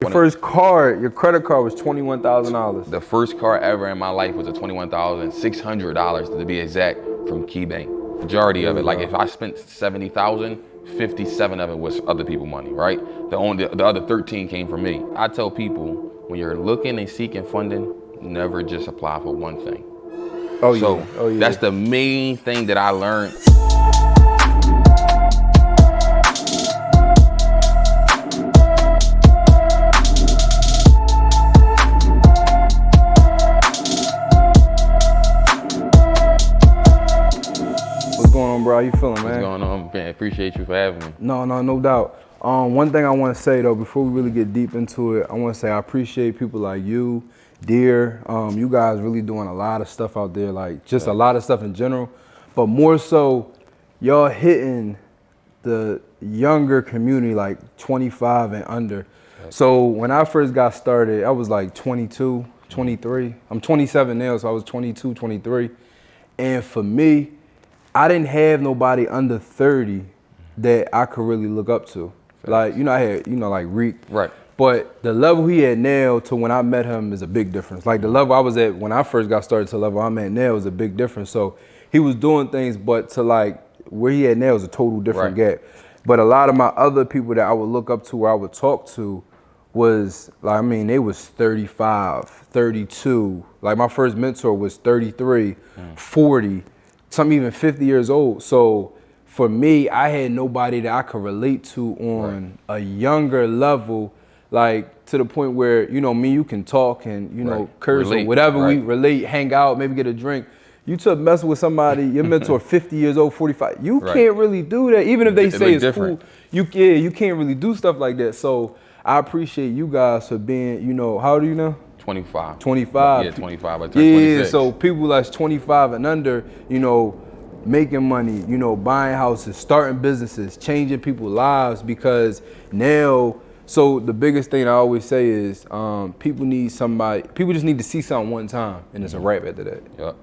Your first card, your credit card was $21,000. The first car ever in my life was a $21,600 to be exact from KeyBank. Majority of it, like if I spent 70,000, 57 of it was other people money, right? The other 13 came from me. I tell people, when you're looking and seeking funding, never just apply for one thing. That's the main thing that I learned. Bro, how you feeling, man? What's going on, man? Appreciate you for having me. No doubt. One thing I want to say though, before we really get deep into it, I want to say I appreciate people like you, Deer. You guys really doing a lot of stuff out there, like just a lot of stuff in general, but more so, y'all hitting the younger community, like 25 and under. So when I first got started, I was like 22, 23. I'm 27 now, so I was 22, 23. And for me, I didn't have nobody under 30 that I could really look up to. Like, I had, like Reek. Right. But the level he had now to when I met him is a big difference. Like the level I was at when I first got started to the level I'm at now is a big difference. So he was doing things, but to like where he at now is a total different gap. But a lot of my other people that I would look up to or I would talk to was like, they was 35, 32. Like my first mentor was 33, 40. Some even 50 years old. So for me, I had nobody that I could relate to on a younger level, like to the point where, me, you can talk and, curse or whatever, we relate, hang out, maybe get a drink. You took messing with somebody, your mentor 50 years old, 45, you can't really do that. Even if they say it's cool, you can't really do stuff like that. So I appreciate you guys for being, how old are you now? 25. 25. Yeah, 25. I turned 26. So people that's 25 and under, making money, buying houses, starting businesses, changing people's lives because now, so the biggest thing I always say is people just need to see something one time and it's a wrap after that. Yep.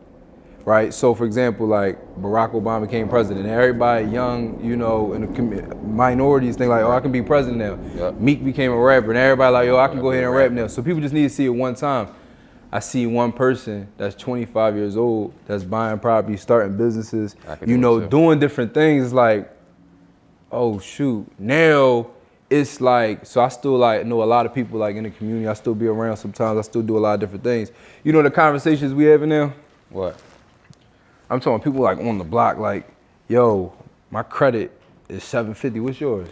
Right? So for example, like Barack Obama became president, everybody young, in the minorities think like, oh, I can be president now. Yep. Meek became a rapper and everybody like, yo, I can go ahead and rap now. So people just need to see it one time. I see one person that's 25 years old, that's buying property, starting businesses, doing different things. It's like, oh shoot, now it's like, so I still like know a lot of people like in the community. I still be around sometimes. I still do a lot of different things. The conversations we having now? What? I'm talking people like on the block, like, yo, my credit is 750, what's yours?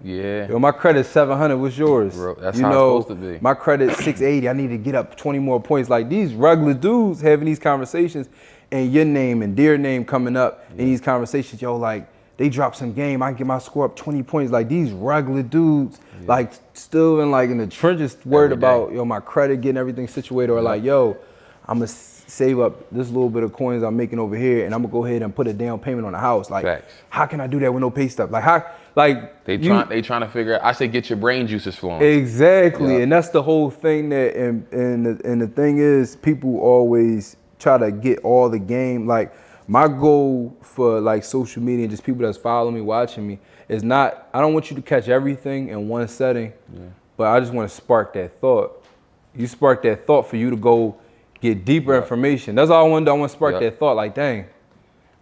Yeah. Yo, my credit's 700, what's yours? Bro, that's how it's supposed to be. My credit's 680, I need to get up 20 more points. Like these regular dudes having these conversations and your name and their name coming up in these conversations, yo, like they drop some game, I can get my score up 20 points. Like these regular dudes, like still in the trenches worried about, yo, my credit, getting everything situated or like, yo, I'm gonna save up this little bit of coins I'm making over here and I'm gonna go ahead and put a down payment on the house. Like, how can I do that with no pay stub? Like, how, like they trying to figure out. I say get your brain juices flowing. Exactly, and that's the whole thing. That and the thing is, people always try to get all the game. Like my goal for like social media and just people that's following me, watching me, is not. I don't want you to catch everything in one setting, but I just want to spark that thought. You spark that thought for you to go get deeper information. That's all I want to do. I want to spark that thought. Like, dang,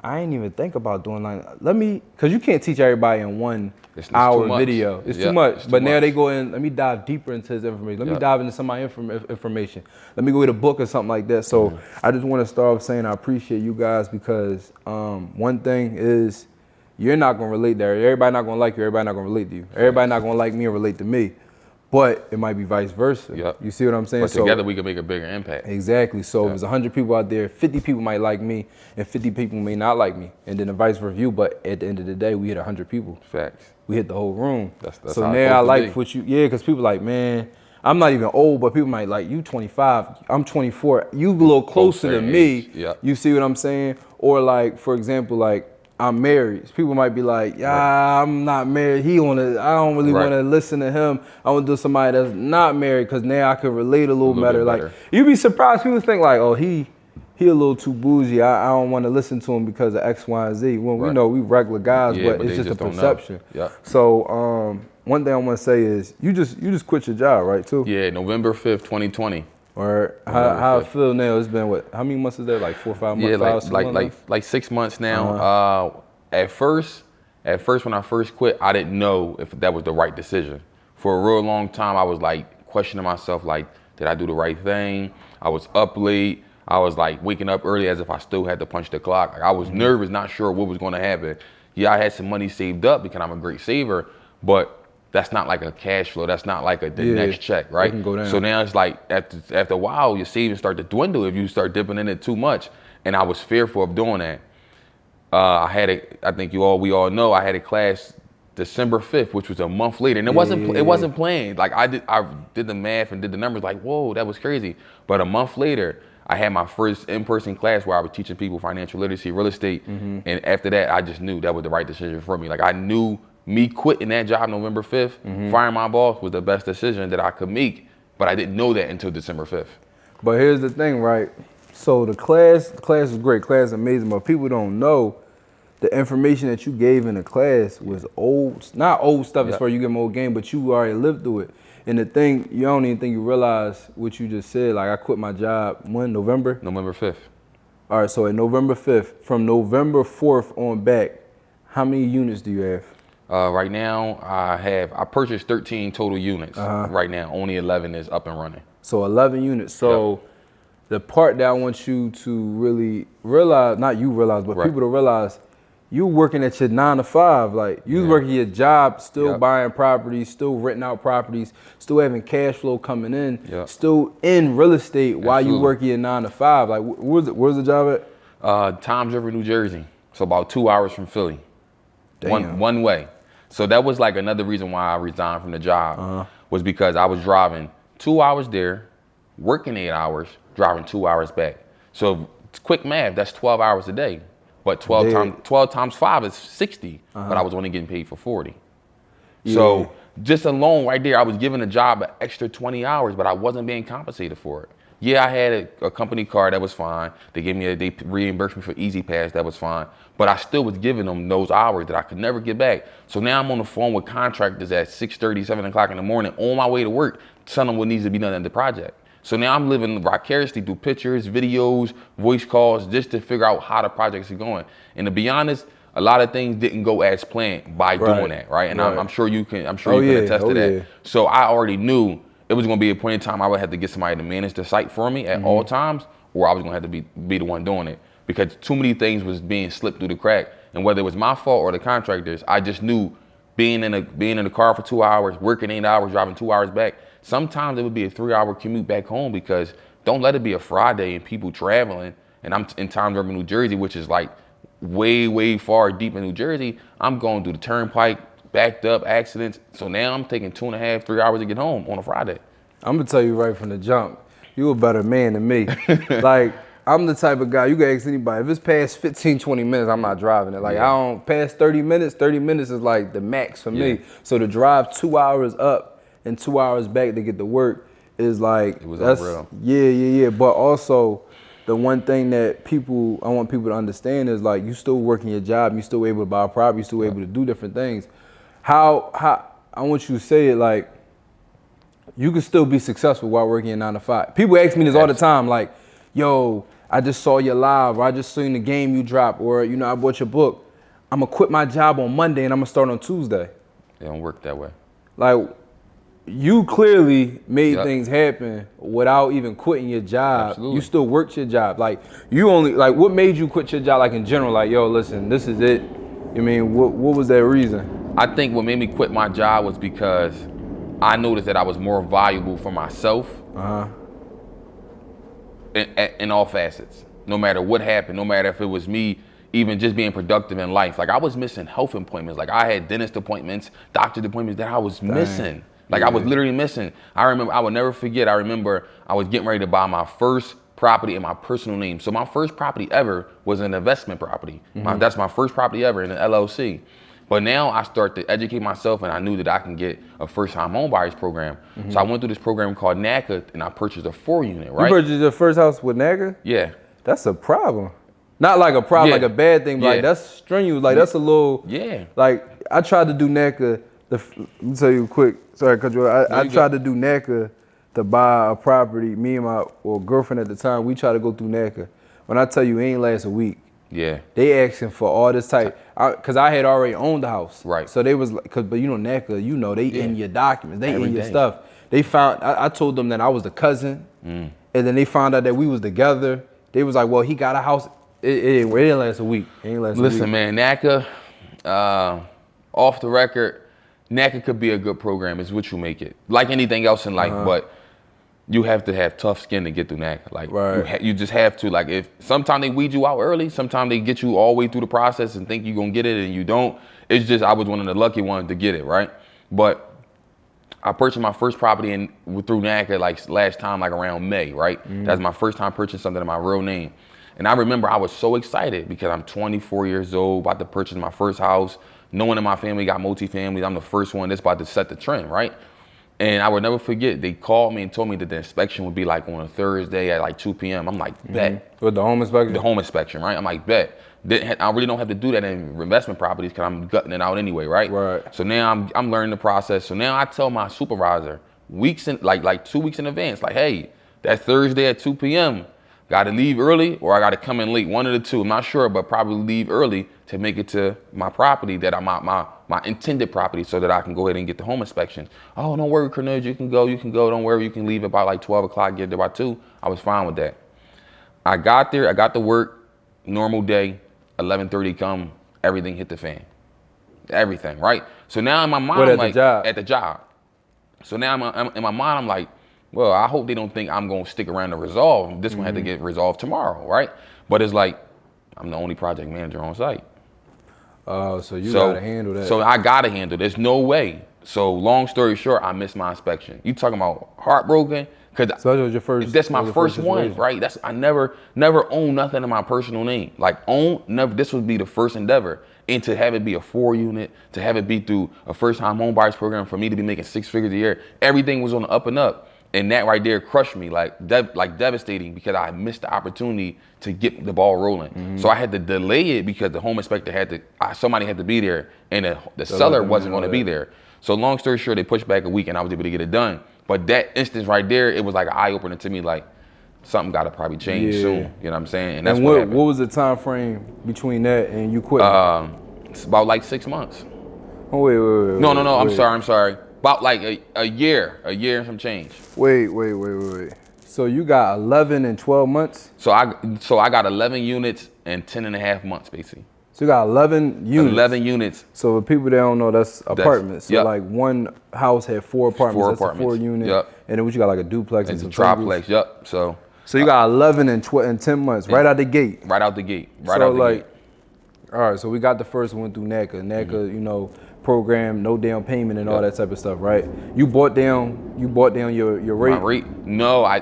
I ain't even think about doing like, because you can't teach everybody in 1 hour video. It's too much. But now they go in, let me dive deeper into this information. Let me dive into some of my information. Let me go get a book or something like that. So I just want to start off saying I appreciate you guys because one thing is you're not going to relate there. Everybody not going to like you. Everybody not going to relate to you. Everybody not going to like me or relate to me. But it might be vice versa. You see what I'm saying? But together we can make a bigger impact. Exactly. So if there's 100 people out there, 50 people might like me and 50 people may not like me. And then the vice versa. But at the end of the day, we hit 100 people. Facts. We hit the whole room. That's so how now I like what you, because people like, man, I'm not even old, but people might like, you 25, I'm 24. You a little closer to me. You see what I'm saying? Or like, for example, like, I'm married. People might be like, I'm not married. I don't really want to listen to him. I want to do somebody that's not married because now I can relate a little better. Like, you'd be surprised. People think like, oh, he a little too bougie. I don't want to listen to him because of X, Y, and Z. When we know we regular guys, but it's just a perception. So one thing I want to say is you just quit your job, right? Too. Yeah, November 5th, 2020. Or how I feel now? It's been what? How many months is that? Like 4 or 5 months? Yeah, like 6 months now. At first when I first quit, I didn't know if that was the right decision. For a real long time, I was like questioning myself, like, did I do the right thing? I was up late. I was like waking up early as if I still had to punch the clock. Like, I was nervous, not sure what was going to happen. Yeah, I had some money saved up because I'm a great saver, but that's not like a cash flow. That's not like the next check, right? It can go down. So now it's like after a while, your savings start to dwindle if you start dipping in it too much. And I was fearful of doing that. I think we all know I had a class December 5th, which was a month later, and it wasn't planned. Like I did the math and did the numbers. Like, whoa, that was crazy. But a month later, I had my first in-person class where I was teaching people financial literacy, real estate, and after that, I just knew that was the right decision for me. Like I knew me quitting that job November 5th, firing my boss was the best decision that I could make, but I didn't know that until December 5th. But here's the thing, right? So the class was great, class amazing, but people don't know the information that you gave in the class was old, not old stuff as far as you get more game, but you already lived through it. And the thing, you don't even think you realize what you just said. Like I quit my job when, November? November 5th. All right, so at November 5th, from November 4th on back, how many units do you have? Right now, I purchased 13 total units. Right now, only 11 is up and running. So 11 units. So the part that I want you to really realize, not you realize, but people to realize, you working at your 9 to 5. Like you was working your job, still buying properties, still renting out properties, still having cash flow coming in, still in real estate while you working your 9 to 5. Like where's the job at? Toms River, New Jersey. So about 2 hours from Philly. Damn. One way. So that was like another reason why I resigned from the job was because I was driving 2 hours there, working 8 hours, driving 2 hours back. So quick math, that's 12 hours a day. But 12 times 5 is 60, but I was only getting paid for 40. Yeah. So just alone right there, I was given a job an extra 20 hours, but I wasn't being compensated for it. Yeah, I had a company car, that was fine. They reimbursed me for Easy Pass, that was fine. But I still was giving them those hours that I could never get back. So now I'm on the phone with contractors at 6:30, 7 o'clock in the morning on my way to work, telling them what needs to be done at the project. So now I'm living vicariously through pictures, videos, voice calls, just to figure out how the projects are going. And to be honest, a lot of things didn't go as planned by doing that, right? And I'm sure you can attest to that. Yeah. So I already knew it was going to be a point in time I would have to get somebody to manage the site for me at all times, or I was going to have to be the one doing it, because too many things was being slipped through the crack. And whether it was my fault or the contractors, I just knew being in the car for 2 hours, working 8 hours, driving 2 hours back. Sometimes it would be a 3-hour commute back home, because don't let it be a Friday and people traveling. And I'm in Toms River, New Jersey, which is like way, way far deep in New Jersey. I'm going through the turnpike, backed up, accidents. So now I'm taking 2.5, 3 hours to get home on a Friday. I'm gonna tell you right from the jump, you a better man than me. Like, I'm the type of guy, you can ask anybody, if it's past 15, 20 minutes, I'm not driving it. Like I don't, past 30 minutes is like the max for me. So to drive 2 hours up and 2 hours back to get to work is like, that's unreal. Yeah. But also, the one thing that I want people to understand is like, you still working your job, you still able to buy a property, you still able to do different things. How I want you to say it like, you can still be successful while working your 9 to 5. People ask me this all the time, like, yo, I just saw you live, or I just seen the game you dropped, or I bought your book. I'm gonna quit my job on Monday and I'm gonna start on Tuesday. It don't work that way. Like, you clearly made things happen without even quitting your job. Absolutely. You still worked your job. Like, what made you quit your job, like in general? Like, yo, listen, this is it. I mean, what was that reason? I think what made me quit my job was because I noticed that I was more valuable for myself in all facets. No matter what happened, no matter if it was me even just being productive in life. Like, I was missing health appointments. Like, I had dentist appointments, doctor's appointments that I was missing. Like, I was literally missing. I would never forget, I remember I was getting ready to buy my first property in my personal name. So my first property ever was an investment property. That's my first property ever in an LLC. But now I start to educate myself, and I knew that I can get a first-time home buyers program. So I went through this program called NACA, and I purchased a 4-unit, right? You purchased your first house with NACA? Yeah. That's a problem. Not like a problem, like a bad thing, but like that's strenuous. Like that's a little, like I tried to do NACA Let me tell you quick. Sorry, cut you off. I tried to do NACA to buy a property. Me and my girlfriend at the time, we tried to go through NACA. When I tell you, it ain't last a week. Yeah. They asking for all this type, cause I had already owned the house. Right. So they was like, but you know NACA, they in your documents, they in your Everything. stuff. They found, I told them that I was the cousin, and then they found out that we was together. They was like, well, he got a house. It didn't last a week. It ain't last a week. Listen, man, NACA, off the record, NACA could be a good program. It's what you make it. Like anything else in life, but you have to have tough skin to get through NACA. Like you just have to. Like if sometimes they weed you out early, sometimes they get you all the way through the process and think you're gonna get it and you don't. It's just I was one of the lucky ones to get it, right? But I purchased my first property through NACA like last time, like around May, right? That's my first time purchasing something in my real name. And I remember I was so excited because I'm 24 years old, about to purchase my first house. No one in my family got multifamilies. I'm the first one that's about to set the trend, right? And I would never forget, they called me and told me that the inspection would be like on a Thursday at like 2 p.m. I'm like, bet. With the home inspection? The home inspection, right? I'm like, bet. I really don't have to do that in investment properties because I'm gutting it out anyway, right? Right. So now I'm learning the process. So now I tell my supervisor like 2 weeks in advance, like, hey, that Thursday at 2 p.m., got to leave early or I got to come in late, one of the two. I'm not sure, but probably leave early to make it to my property that I'm my intended property so that I can go ahead and get the home inspection. Oh, don't worry, Cornelius, you can go. Don't worry, you can leave about like 12 o'clock, get there by 2. I was fine with that. I got there, I got to work, normal day, 11:30 come, everything hit the fan. Everything, right? So now in my mind, I'm like, at the job. So now in my mind, I'm like, well, I hope they don't think I'm going to stick around to resolve. This one had to get resolved tomorrow, right? But it's like, I'm the only project manager on site. So you got to handle that. So I got to handle it. There's no way. So long story short, I missed my inspection. You talking about heartbroken? So that was your first. That's my first one, right? I never owned nothing in my personal name. This would be the first endeavor. And to have it be a 4-unit, to have it be through a first-time home buyers program, for me to be making 6 figures a year, everything was on the up and up. And that right there crushed me, like devastating, because I missed the opportunity to get the ball rolling. So I had to delay it because the home inspector somebody had to be there, and the seller wasn't going to be there. So long story short, they pushed back a week, and I was able to get it done. But that instance right there, it was like an eye opener to me, like something got to probably change soon. You know what I'm saying? And that's what happened. What was the time frame between that and you quitting? It's about like 6 months. Oh wait. No. I'm sorry. About like a year and some change. Wait. So you got 11 and 12 months? So I got 11 units and 10 and a half months, basically. So you got 11 units? 11 units. So for people that don't know, that's apartments. So like one house had 4 apartments. That's a 4-unit. Yep. And then what you got, like a duplex and some triplex. Yep. So you got 11 and 10 months right out the gate. Right out the gate. All right, so we got the first one through NACA. NACA, program, no down payment and all that type of stuff, right? You bought down your rate? My rate? No, I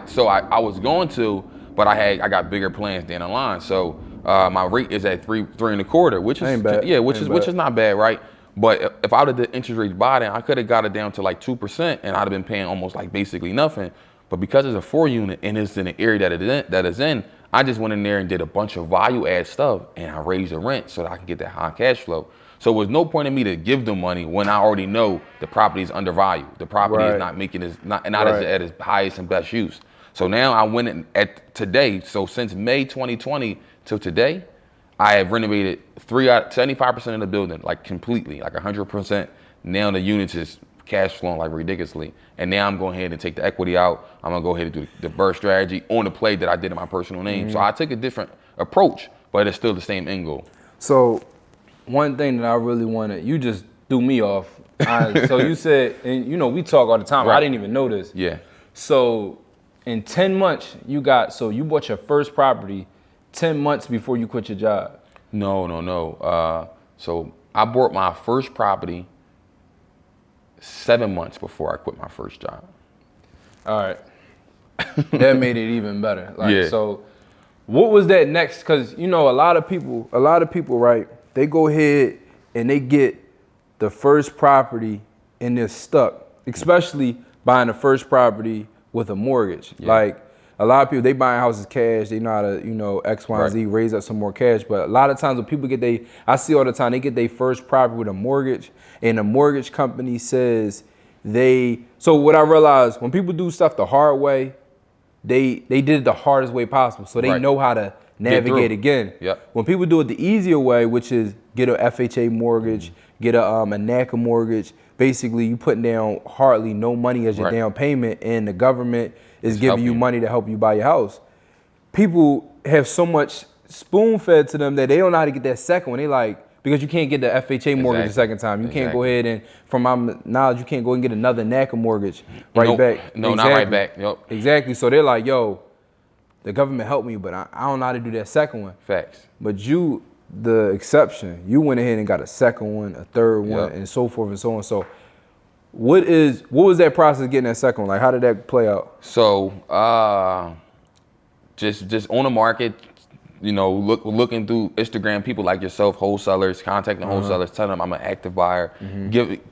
was going to, but I got bigger plans down the line. So my rate is at 3.25, which is ain't bad. Yeah, which is not bad, right? But if I would have the interest rates buy down, I could have got it down to like 2%, and I'd have been paying almost like basically nothing. But because it's a 4-unit and it's in the area that it's in, I just went in there and did a bunch of value add stuff, and I raised the rent so that I can get that high cash flow. So there was no point in me to give them money when I already know the property is undervalued. The property is not making at its highest and best use. So now I went in at today. So since May 2020 till today, I have renovated 75% of the building, like completely, like 100%. Now the units is cash flowing like ridiculously. And now I'm going ahead and take the equity out. I'm gonna go ahead and do the burst strategy on the play that I did in my personal name. So I took a different approach, but it's still the same end goal. So one thing that I really wanted, you just threw me off. So you said, and we talk all the time. Right. I didn't even know this. Yeah. So in 10 months, you bought your first property 10 months before you quit your job. No. So I bought my first property 7 months before I quit my first job. All right. That made it even better. Yeah. So what was that next? Because, a lot of people, right, they go ahead and they get the first property and they're stuck, especially buying the first property with a mortgage. Yeah. a lot of people, they buying houses cash. They know how to, you know, X, Y, and Z, raise up some more cash. But a lot of times when people get I see all the time, they get their first property with a mortgage, and the mortgage company says so what I realized, when people do stuff the hard way, they did it the hardest way possible. So they know how to navigate again. Yep. When people do it the easier way, which is get a FHA mortgage, get a NACA mortgage, basically you putting down hardly no money as your down payment, and the government is giving you money to help you buy your house. People have so much spoon fed to them that they don't know how to get that second one. They like, because you can't get the FHA mortgage the second time. You can't go ahead and, from my knowledge, you can't go and get another NACA mortgage back. No, not right back. Yep. Exactly. So they're like, yo, the government helped me, but I don't know how to do that second one. Facts. But you, the exception, you went ahead and got a second one, a third one, and so forth and so on. So what was that process getting that second one? Like, how did that play out? So just on the market, you know, looking through Instagram, people like yourself, wholesalers, contacting wholesalers, telling them I'm an active buyer,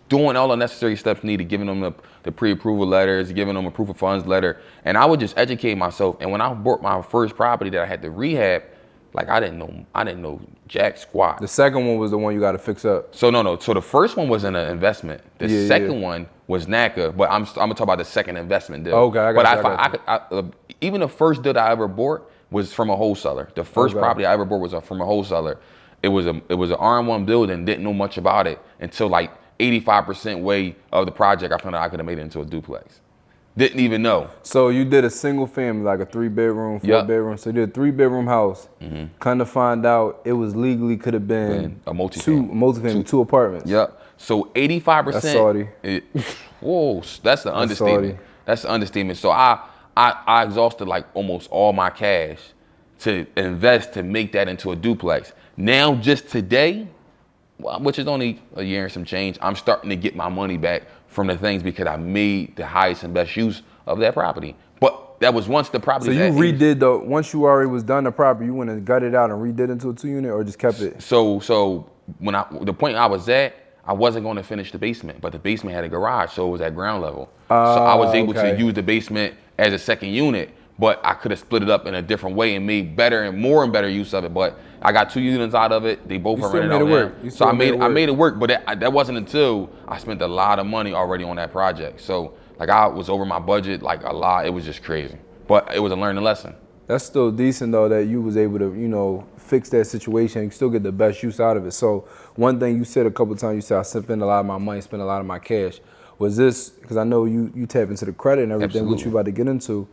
doing all the necessary steps needed, giving them the pre-approval letters, giving them a proof of funds letter. And I would just educate myself. And when I bought my first property that I had to rehab, like I didn't know jack squat. The second one was the one you got to fix up. So no. So the first one was an investment. The second one was NACA, but I'm gonna talk about the second investment deal. Okay, I got you. Even the first deal that I ever bought was from a wholesaler. The first property I ever bought was from a wholesaler. It was an RM1 building. Didn't know much about it until like 85% way of the project. I found out I could have made it into a duplex. Didn't even know. So you did a single family, like a 3-bedroom, 4-bedroom. So you did a 3-bedroom house. Kind of find out it was legally could have been a multi-family, two apartments. Yep. So 85%. That's Saudi. Whoa, that's the understatement. That's the understatement. So I exhausted like almost all my cash to invest to make that into a duplex. Now, just today, which is only a year and some change, I'm starting to get my money back from the things because I made the highest and best use of that property. But that was once the property. So you redid once you already was done the property, you went and gutted it out and redid into a 2-unit, or just kept it? So when the point I was at, I wasn't going to finish the basement, but the basement had a garage, so it was at ground level. So I was able to use the basement as a second unit, but I could have split it up in a different way and made better use of it. But I got 2 units out of it. They both are rented out now. So I made it work, but that wasn't until I spent a lot of money already on that project. So like I was over my budget like a lot. It was just crazy, but it was a learning lesson. That's still decent though that you was able to, you know, fix that situation and still get the best use out of it. So one thing you said a couple of times, you said I spent a lot of my money, spent a lot of my cash. Was this, because I know you tap into the credit and everything, which you about to get into,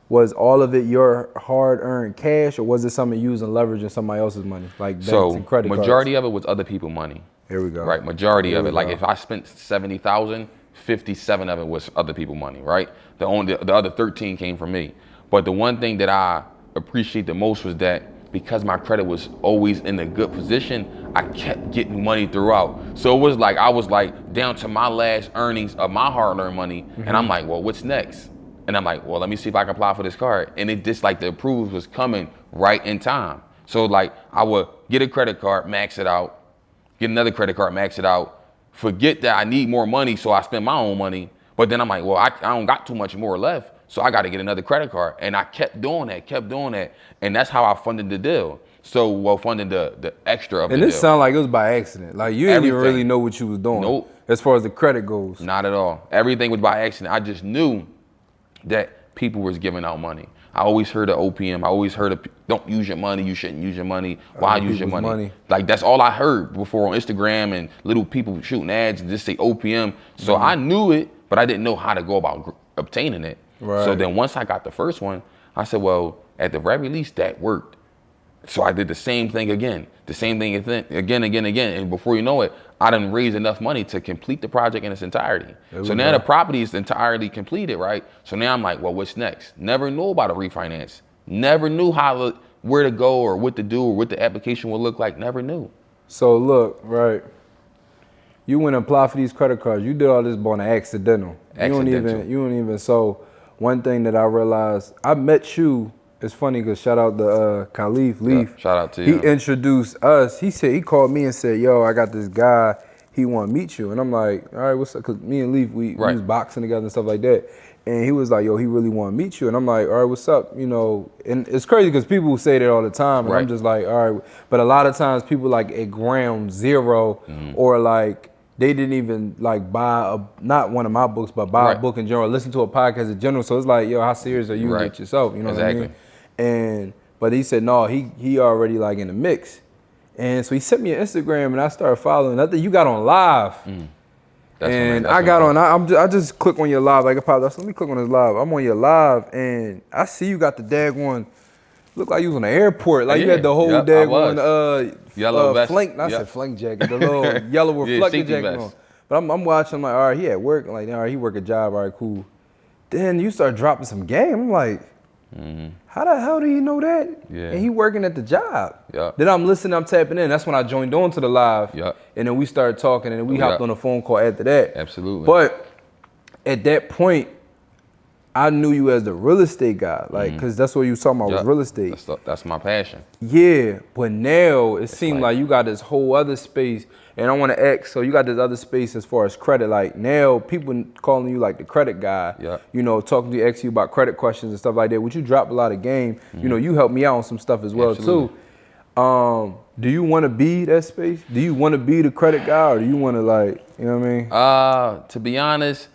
was all of it your hard-earned cash, or was it something using leveraging somebody else's money, like banks and credit cards? Majority of it was other people's money. Here we go. Right, majority of it. Like if I spent $70,000, 57 of it was other people's money, right? The other 13 came from me. But the one thing that I appreciate the most was that because my credit was always in a good position, I kept getting money throughout. So it was like I was like down to my last earnings of my hard-earned money, and I'm like, well, what's next? And I'm like, well, let me see if I can apply for this card. And it just like the approvals was coming right in time. So like I would get a credit card, max it out, get another credit card, max it out, forget that I need more money, so I spend my own money. But then I'm like, well, I don't got too much more left, so I got to get another credit card. And I kept doing that. And that's how I funded the deal. So funding the extra of the deal. And this sounded like it was by accident. Like you didn't even really know what you was doing. Nope. As far as the credit goes. Not at all. Everything was by accident. I just knew that people was giving out money. I always heard of OPM. I always heard of don't use your money. You shouldn't use your money. Why use your money? Like that's all I heard before on Instagram and little people shooting ads and just say OPM. So I knew it, but I didn't know how to go about obtaining it. Right. So then once I got the first one, I said, well, at the very least that worked. So I did the same thing again, again. And before you know it, I done raised enough money to complete the project in its entirety. So now the property is entirely completed, right? So now I'm like, well, what's next? Never knew about a refinance. Never knew where to go or what to do or what the application would look like. Never knew. So look, right. You went and applied for these credit cards. You did all this on an accidental. You don't even. So one thing that I realized, I met you. It's funny because shout out to Khalif Leaf. Yeah, shout out to you. He introduced us. He called me and said, yo, I got this guy. He want to meet you. And I'm like, all right, what's up? Because me and Leaf, we was boxing together and stuff like that. And he was like, yo, he really want to meet you. And I'm like, all right, what's up? You know, and it's crazy because people say that all the time. And I'm just like, all right. But a lot of times people like at ground zero or like they didn't even like buy not one of my books, but buy a book in general, listen to a podcast in general. So it's like, yo, how serious are you with yourself? You know what I mean? But he said, no, he already like in the mix. And so he sent me an Instagram and I started following. I think you got on live. I got on, I just click on your live, like I popped up, let me click on this live. I'm on your live and I see you got the daggone, look like you was on the airport, like you had the whole daggone yellow vest. Flank, I said flank jacket, the little yellow reflective jacket on. But I'm watching, I'm like, all right, he at work, I'm like, all right, he work a job, all right, cool. Then you start dropping some game, I'm like, how the hell do you know that? And he working at the job. Then I'm listening, I'm tapping in. That's when I joined on to the live. And then we started talking and then we hopped on a phone call after that. Absolutely. But at that point, I knew you as the real estate guy. Like, cause that's what you was talking about was real estate. That's my passion. Yeah, but now it seems like you got this whole other space. And I want to ask, so you got this other space as far as credit. Like now, people calling you like the credit guy. You know, talking to you, asking you about credit questions and stuff like that. Which you drop a lot of game. You know, you helped me out on some stuff as well too. Do you want to be that space? Do you want to be the credit guy, or do you want to like, you know what I mean? To be honest,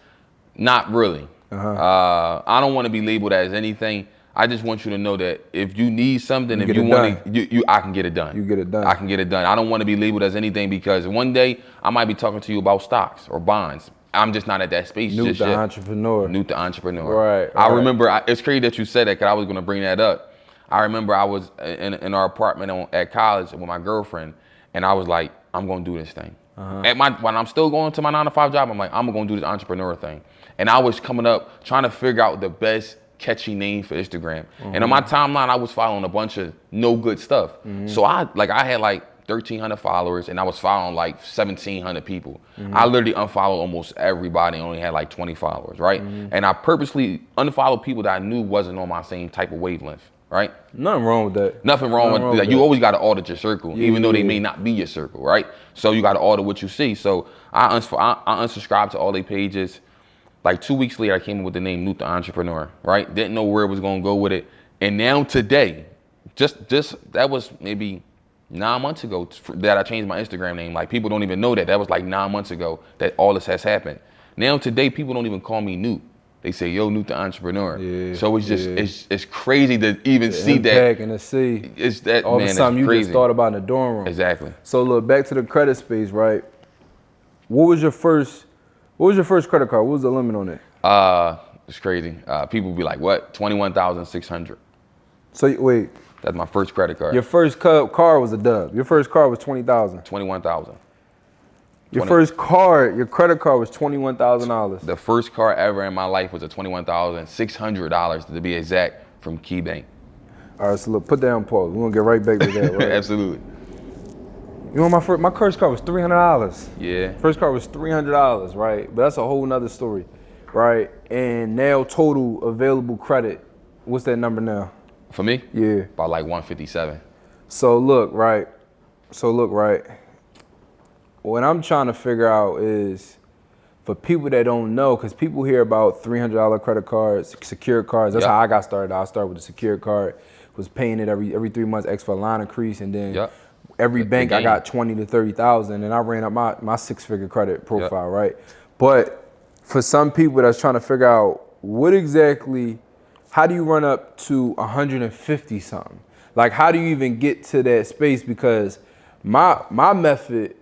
not really. I don't want to be labeled as anything. I just want you to know that if you need something, if you want it, I can get it done. You get it done. I can get it done. I don't want to be labeled as anything because one day I might be talking to you about stocks or bonds. I'm just not at that space Newt just the yet. entrepreneur. Newt the entrepreneur. I remember, it's crazy that you said that because I was going to bring that up. I remember I was in our apartment at college with my girlfriend and I was like, I'm going to do this thing. When I'm still going to my 9-to-5 job, I'm like, I'm going to do this entrepreneur thing. And I was coming up trying to figure out the best catchy name for Instagram. And on my timeline, I was following a bunch of no good stuff. So I had like 1,300 followers and I was following like 1,700 people. I literally unfollowed almost everybody and only had like 20 followers, right? And I purposely unfollowed people that I knew wasn't on my same type of wavelength, right? Nothing wrong with that. Nothing wrong with that. You always got to audit your circle, even though they may not be your circle, right? So you got to audit what you see. So I unsubscribed to all their pages. Like 2 weeks later, I came up with the name Newt the Entrepreneur, right? Didn't know where it was gonna go with it. And now today, just that was maybe 9 months ago that I changed my Instagram name. Like people don't even know that. That was like 9 months ago that all this has happened. Now today, people don't even call me Newt. They say, yo, Newt the Entrepreneur. So it's just, it's crazy to even see that. And to see. It's that, all man, of a sudden you crazy. just thought about in the dorm room. Exactly. So look, back to the credit space, right? What was your first credit card? What was the limit on it? It's crazy. People be like, what? 21,600. So wait. That's my first credit card. Your first car was a dub. Your first car was 20,000. 21,000. Your first card, your credit card was $21,000. The first car ever in my life was a $21,600 to be exact from KeyBank. All right, so look, put that on pause. We're gonna get right back to that, right? Absolutely. You know, my first car was $300. Yeah. First car was $300, right? But that's a whole nother story, right? And now total available credit, what's that number now? For me? Yeah. About like 157. So look, right? What I'm trying to figure out is, for people that don't know, because people hear about $300 credit cards, secured cards. That's how I got started. I started with a secured card, was paying it every 3 months, X for a line increase, and then every bank I got 20 to 30,000, and I ran up my 6-figure credit profile, right? But for some people that's trying to figure out what exactly, how do you run up to 150 something? Like, how do you even get to that space? Because my method,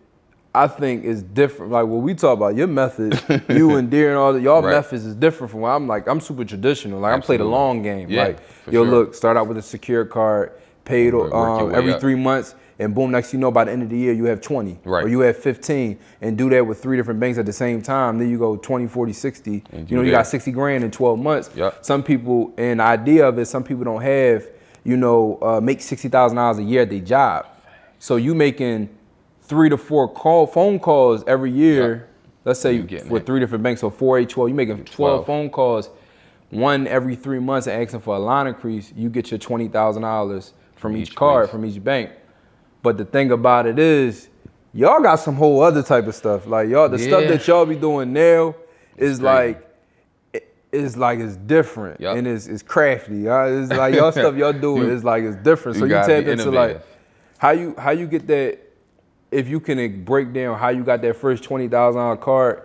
I think, is different. Like what we talk about, your method, you and Deer and all that, y'all methods is different from what I'm super traditional. Like I play the long game. Like, yo, look, start out with a secure card, paid every 3 months, and boom, next you know, by the end of the year, you have 20, or you have 15, and do that with 3 different banks at the same time. Then you go 20, 40, 60. You know, you got 60 grand in 12 months. Some people, and the idea of it, some people don't have, you know, make $60,000 a year at their job. So you making 3 to 4 phone calls every year. Let's say with 3 different banks, so 4, 8, 12. You making 12 phone calls, one every 3 months, and asking for a line increase. You get your $20,000 from each card, from each bank. But the thing about it is, y'all got some whole other type of stuff. Like y'all, the stuff that y'all be doing now is like, it's like it's different Yep. and it's crafty. It's like y'all stuff y'all doing is like it's different. So you gotta tap be into innovative. like how you get that. If you can break down how you got that first $20,000 card,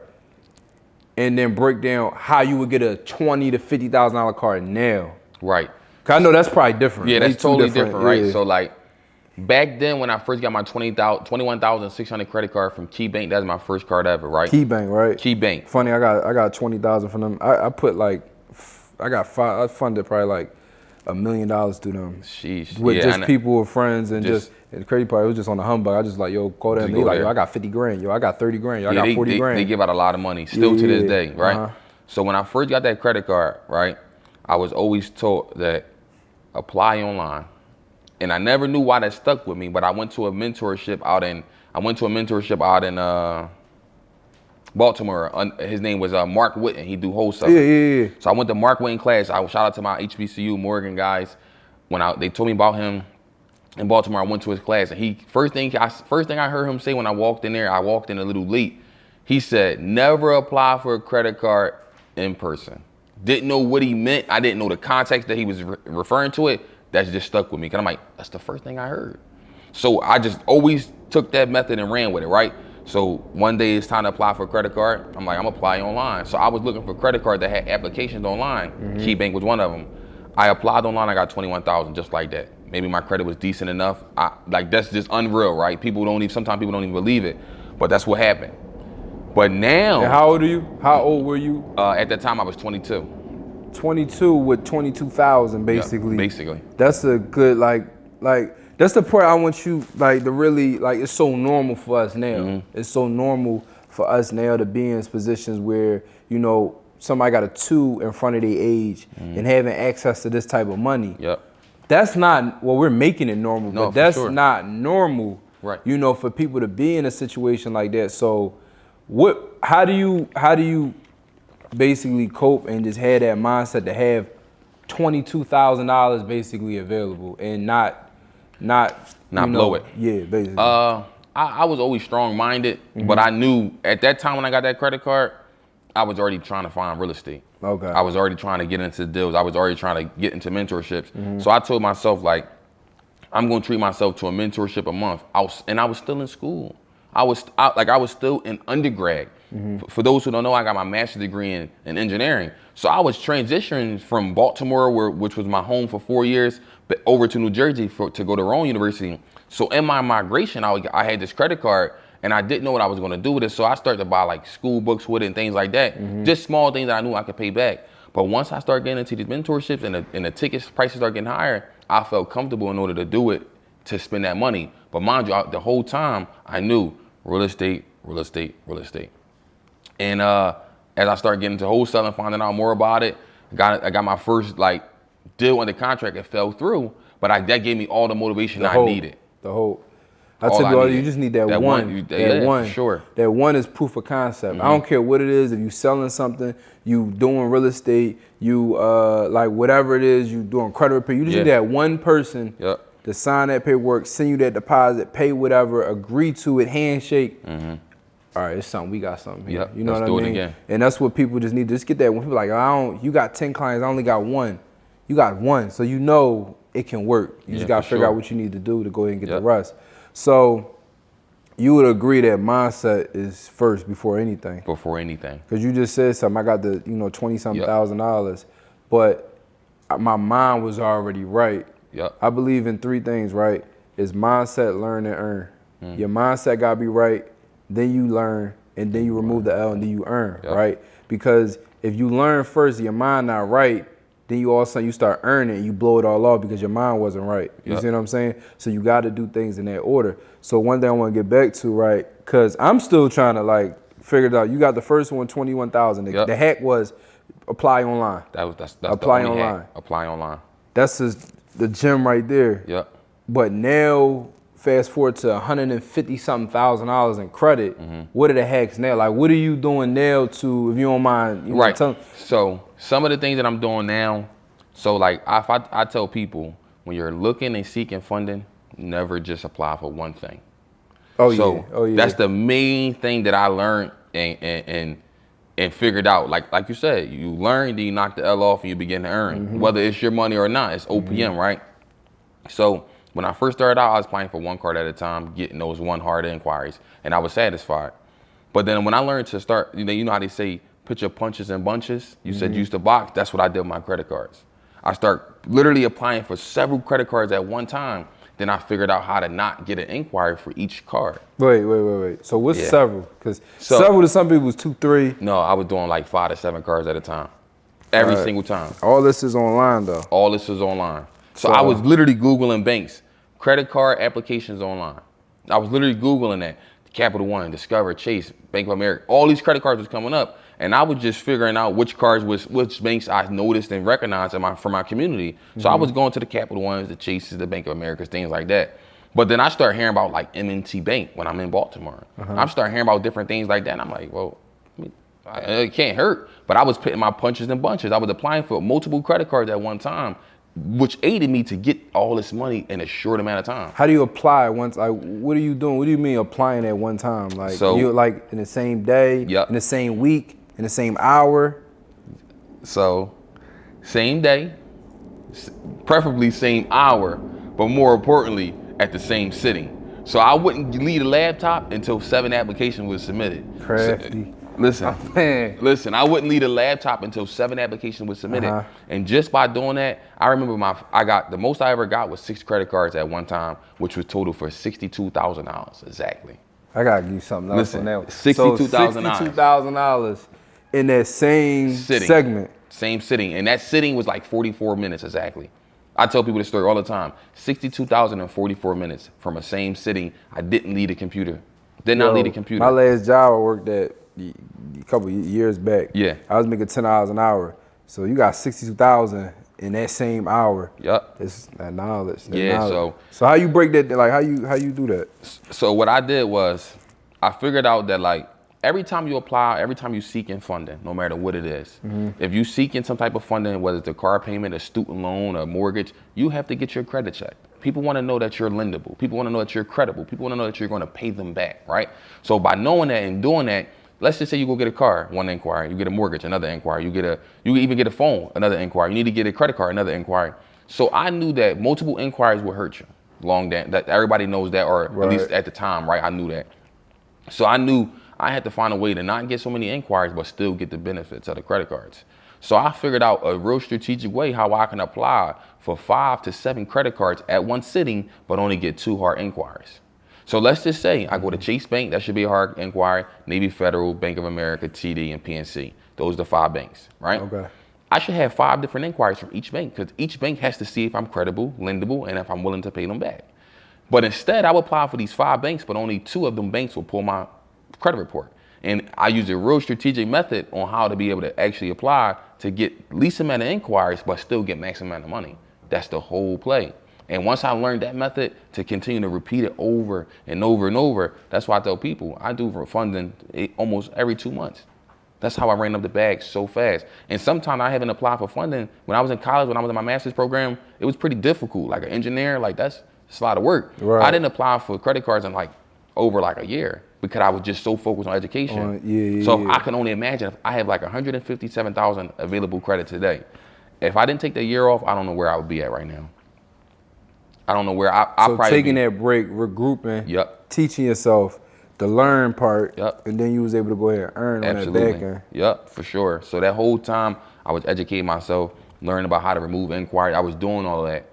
and then break down how you would get a $20,000 to $50,000 card now. Right. Cause I know that's probably different. Yeah, that's totally different, right? Yeah. So like back then when I first got my 21,600 credit card from KeyBank, that's my first card ever, right? KeyBank, right? KeyBank. Funny, I got 20,000 from them. I put like I funded probably like $1 million through them. Sheesh. With Yeah, just people with friends and just and the crazy part, it was just on the humbug. I just like, yo, call them. They like, yo, I got 50 grand. Yo, I got 30 grand. Yo, I got 40 grand. They give out a lot of money still to this day, right? Uh-huh. So when I first got that credit card, right, I was always taught that apply online. And I never knew why that stuck with me, but I went to a mentorship out in Baltimore. His name was Mark Whitten. He do wholesale. Yeah. So I went to Mark Whitten class. I shout out to my HBCU Morgan guys. They told me about him in Baltimore, I went to his class, and first thing I heard him say when I walked in there, I walked in a little late. He said, "Never apply for a credit card in person." Didn't know what he meant. I didn't know the context that he was referring to it. That just stuck with me. Cause I'm like, that's the first thing I heard. So I just always took that method and ran with it, right? So one day it's time to apply for a credit card. I'm like, I'm applying online. So I was looking for a credit card that had applications online. KeyBank was one of them. I applied online, I got 21,000 just like that. Maybe my credit was decent enough. That's just unreal, right? Sometimes people don't even believe it, but that's what happened. But now. And how old are you? How old were you? At that time I was 22. 22 with 22,000 basically. Yeah, basically. That's a good like that's the part I want you like to really like. It's so normal for us now. It's so normal for us now to be in positions where somebody got a 2 in front of their age and having access to this type of money. Yep. That's not we're making it normal, no, but that's sure. not normal. Right. For people to be in a situation like that. So how do you basically cope and just have that mindset to have $22,000 basically available and not blow it? Yeah, basically. I was always strong-minded, but I knew at that time when I got that credit card, I was already trying to find real estate. Okay. I was already trying to get into deals. I was already trying to get into mentorships. So I told myself, like, I'm going to treat myself to a mentorship a month. I was still in school. I was still in undergrad. For those who don't know, I got my master's degree in engineering. So I was transitioning from Baltimore, which was my home for 4 years, but over to New Jersey to go to Rowan University. So in my migration, I had this credit card, and I didn't know what I was going to do with it. So I started to buy like school books with it and things like that. Just small things that I knew I could pay back. But once I started getting into these mentorships and the tickets prices started getting higher, I felt comfortable in order to do it, to spend that money. But mind you, the whole time I knew real estate. And as I started getting into wholesaling, finding out more about it, I got my first deal under contract. It fell through, but that gave me all the motivation I needed. I tell you, you just need that one. For sure. That one is proof of concept. I don't care what it is. If you selling something, you doing real estate, you whatever it is, you doing credit repair. You just need that one person to sign that paperwork, send you that deposit, pay whatever, agree to it, handshake. All right, it's something. We got something here. You know what I mean? Let's do it again. And that's what people just need. Just get that. When people are like, you got 10 clients, I only got one. You got one, so you know it can work. You just got to figure out what you need to do to go ahead and get the rest. So you would agree that mindset is first before anything. Before anything. Because you just said something. I got the 20-something $1,000, but my mind was already right. I believe in 3 things, right? Is mindset, learn, and earn. Your mindset got to be right. Then you learn, and then you remove the L, and then you earn, right? Because if you learn first, your mind not right, then you all of a sudden you start earning, and you blow it all off because your mind wasn't right. You see what I'm saying? So you got to do things in that order. So one thing I want to get back to, right? Because I'm still trying to figure it out. You got the first one, 21,000. The hack was apply online. That's apply the only online. Hack. Apply online. That's just the gem right there. But now, fast forward to $150-something thousand in credit. What are the hacks now? Like, what are you doing now to, if you don't mind, tell? So some of the things that I'm doing now, I tell people, when you're looking and seeking funding, never just apply for one thing. That's the main thing that I learned, and and figured out, like you said, you learn, then you knock the L off and you begin to earn. Whether it's your money or not, it's OPM, right? So when I first started out, I was applying for one card at a time, getting those one hard inquiries, and I was satisfied. But then when I learned to start, you know how they say, put your punches in bunches? You said you used to box, that's what I did with my credit cards. I start literally applying for several credit cards at one time. Then I figured out how to not get an inquiry for each card. Wait. So what's several? Because several to some people is 2, 3. No, I was doing like 5 to 7 cards at a time. Every single time. All this is online though. All this is online. So I was literally Googling banks, credit card applications online. I was literally Googling that. Capital One, Discover, Chase, Bank of America, all these credit cards was coming up. And I was just figuring out which banks I noticed and recognized from my community. So I was going to the Capital Ones, the Chases, the Bank of Americas, things like that. But then I started hearing about like M&T Bank when I'm in Baltimore. I'm starting hearing about different things like that. And I'm like, well, it can't hurt. But I was putting my punches in bunches. I was applying for multiple credit cards at one time, which aided me to get all this money in a short amount of time. How do you apply once? Like, what are you doing? What do you mean applying at one time? Like, so, you like in the same day, in the same week, in the same hour? So, same day, preferably same hour, but more importantly, at the same sitting. So I wouldn't leave the laptop until 7 applications was submitted. Crafty. Listen, I wouldn't leave the laptop until 7 applications was submitted. And just by doing that, I remember the most I ever got was 6 credit cards at one time, which was total for $62,000 exactly. I gotta give you something else on that one. $62,000. $62,000 in that same segment. Same sitting. And that sitting was like 44 minutes exactly. I tell people this story all the time. 62,044 minutes from a same sitting. I didn't leave the computer. Did not leave the computer. My last job I worked at a couple years back. Yeah. I was making $10 an hour. So you got 62,000 in that same hour. Yep. It's that knowledge. So how you break that? Like how you do that? So what I did was I figured out that like every time you apply, every time you seek in funding, no matter what it is, if you seek in some type of funding, whether it's a car payment, a student loan, a mortgage, you have to get your credit checked. People want to know that you're lendable. People want to know that you're credible. People want to know that you're going to pay them back, right? So by knowing that and doing that, let's just say you go get a car, one inquiry, you get a mortgage, another inquiry, you even get a phone, another inquiry, you need to get a credit card, another inquiry. So I knew that multiple inquiries would hurt you. That everybody knows that, or at least at the time, right? I knew that. So I knew I had to find a way to not get so many inquiries, but still get the benefits of the credit cards. So I figured out a real strategic way how I can apply for 5 to 7 credit cards at one sitting, but only get 2 hard inquiries. So let's just say I go to Chase Bank, that should be a hard inquiry, Navy Federal, Bank of America, TD, and PNC. Those are the 5 banks, right? Okay. I should have 5 different inquiries from each bank because each bank has to see if I'm credible, lendable, and if I'm willing to pay them back. But instead, I would apply for these 5 banks, but only 2 of them banks will pull my credit report. And I use a real strategic method on how to be able to actually apply to get least amount of inquiries, but still get maximum amount of money. That's the whole play. And once I learned that method to continue to repeat it over and over and over, that's why I tell people I do funding almost every 2 months. That's how I ran up the bag so fast. And sometimes I haven't applied for funding. When I was in college, when I was in my master's program, it was pretty difficult. Like an engineer, like that's a lot of work. Right. I didn't apply for credit cards in over a year because I was just so focused on education. So I can only imagine if I have like 157,000 available credit today. If I didn't take the year off, I don't know where I would be at right now. I don't know where I probably taking that break, regrouping, teaching yourself the learn part, and then you was able to go ahead and earn on that back end. Yep, for sure. So that whole time I was educating myself, learning about how to remove inquiry. I was doing all of that.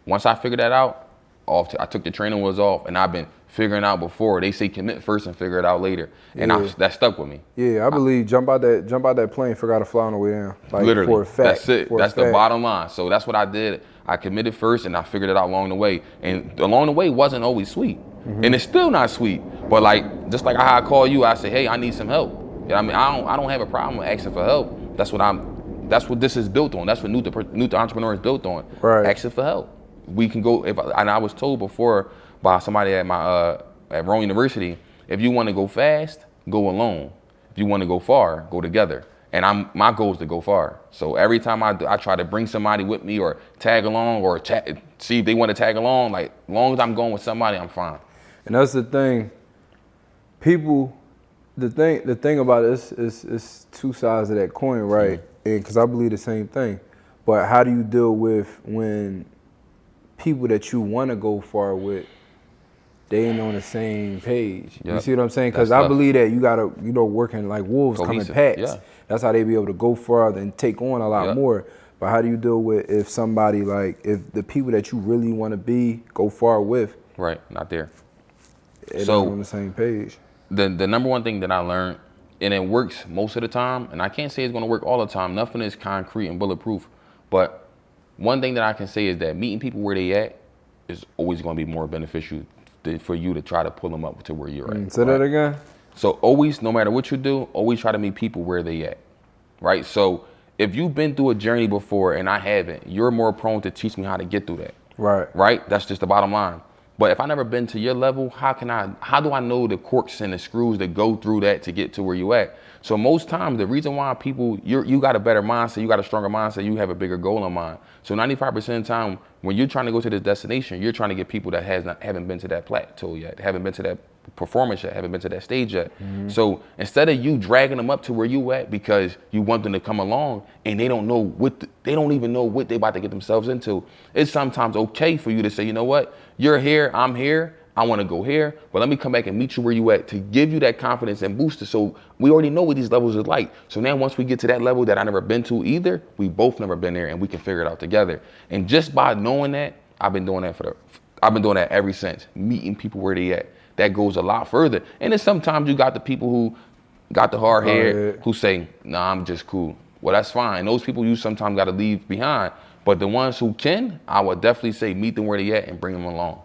Once I figured that out, I took the training wheels off, and I've been figuring out before. They say commit first and figure it out later, and that stuck with me. Yeah, I believe jump out that plane, figure out to fly on the way down. Like, literally, for a fact. That's it. That's the bottom line. So that's what I did. I committed first, and I figured it out along the way. And along the way wasn't always sweet, and it's still not sweet. But just like how I call you, I say, hey, I need some help. You know what I mean? I don't have a problem with asking for help. That's what this is built on. That's what Newt the Entrepreneur is built on. Right. Asking for help. We can go. And I was told before by somebody at my at Rowan University, if you want to go fast, go alone. If you want to go far, go together. And my goal is to go far. So every time I try to bring somebody with me or tag along or see if they want to tag along, as long as I'm going with somebody, I'm fine. And that's the thing. People The thing about it is two sides of that coin, right? And because I believe the same thing. But how do you deal with when people that you want to go far with, they ain't on the same page? Yep. You see what I'm saying? Because That's I tough. believe that you gotta, working like wolves, coming Cohesive, packs. yeah. That's how they be able to go farther and take on a lot Yep. more. But how do you deal with if somebody if the people that you really want to go far with, Right, not there. they're So- not on the same page? The number one thing that I learned, and it works most of the time, and I can't say it's gonna work all the time. Nothing is concrete and bulletproof. But one thing that I can say is that meeting people where they at is always gonna be more beneficial for you to try to pull them up to where you're at. Say that again. So always, no matter what you do, always try to meet people where they at, right? So if you've been through a journey before and I haven't, you're more prone to teach me how to get through that. Right. Right? That's just the bottom line. But if I never been to your level, how do I know the corks and the screws that go through that to get to where you at? So most times the reason why you got a better mindset, you got a stronger mindset, you have a bigger goal in mind. So 95% of the time when you're trying to go to this destination, you're trying to get people that haven't been to that plateau yet, haven't been to that performance yet, haven't been to that stage yet. So instead of you dragging them up to where you at because you want them to come along and they don't know they don't even know what they about to get themselves into, it's sometimes okay for you to say, you know what, you're here, I'm here, I want to go here, but let me come back and meet you where you at to give you that confidence and boost it. So we already know what these levels are like. So now once we get to that level that I never been to either, we both never been there and we can figure it out together. And just by knowing that, I've been doing that ever since, meeting people where they at. That goes a lot further. And then sometimes you got the people who got the hard head who say, nah, I'm just cool. Well, that's fine. Those people you sometimes got to leave behind. But the ones who can, I would definitely say meet them where they at and bring them along.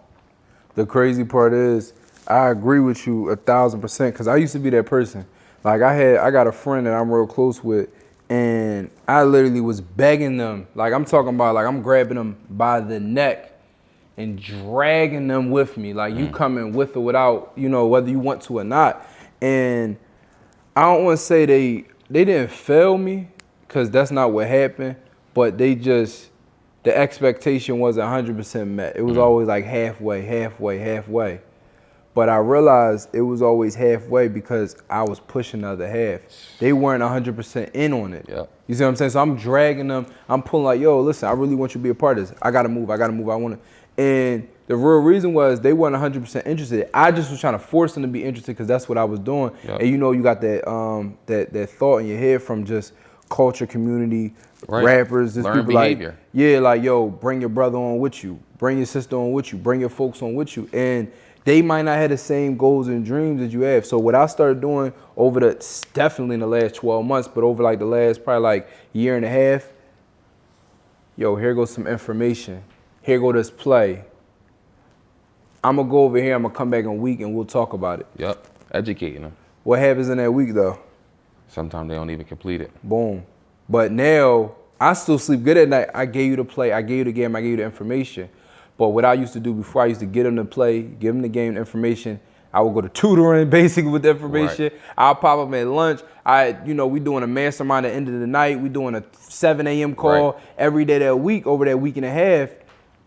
The crazy part is, I agree with you 1,000% because I used to be that person. Like I got a friend that I'm real close with, and I literally was begging them. Like I'm talking about, like I'm grabbing them by the neck and dragging them with me. Like you coming with or without, whether you want to or not. And I don't want to say they didn't fail me because that's not what happened, but the expectation wasn't 100% met. It was always like halfway. But I realized it was always halfway because I was pushing the other half. They weren't 100% in on it. Yeah. You see what I'm saying? So I'm dragging them. I'm pulling like, yo, listen, I really want you to be a part of this. I gotta move. I want to. And the real reason was they weren't 100% interested. I just was trying to force them to be interested because that's what I was doing. Yep. And you got that thought in your head from just culture, community, rappers, just Learned people behavior. like, yo, bring your brother on with you, bring your sister on with you, bring your folks on with you. And they might not have the same goals and dreams that you have. So what I started doing definitely in the last 12 months, but over like the last probably like year and a half, yo, here goes some information. Here go this play. I'm gonna go over here, I'm gonna come back in a week and we'll talk about it. Yep, educating them. What happens in that week though? Sometimes they don't even complete it. Boom. But now, I still sleep good at night. I gave you the play, I gave you the game, I gave you the information. But what I used to do before, I used to get them to play, give them the game, the information. I would go to tutoring basically with the information. Right. I'll pop up at lunch. We doing a mastermind at the end of the night. We doing a 7 a.m. call every day that week, over that week and a half.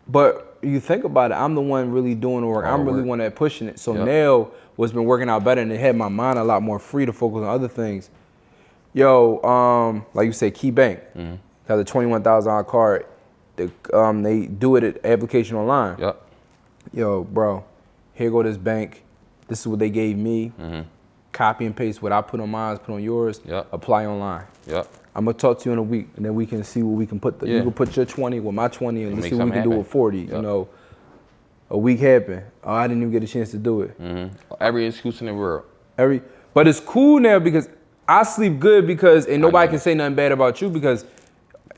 But you think about it, I'm the one really doing the work. I'm really one that pushing it. So now what's been working out better and it had my mind a lot more free to focus on other things. Yo, like you said, Key Bank has a $21,000 card. They do it at application online. Yep. Yo, bro, here go this bank. This is what they gave me. Copy and paste what I put on mine, put on yours. Yep. Apply online. Yep. I'm gonna talk to you in a week, and then we can see what we can put. You can put your 20 with my 20, and let's see what we can do with 40. Yep. A week happened. Oh, I didn't even get a chance to do it. Every excuse in the world. But it's cool now because I sleep good and nobody can say nothing bad about you because,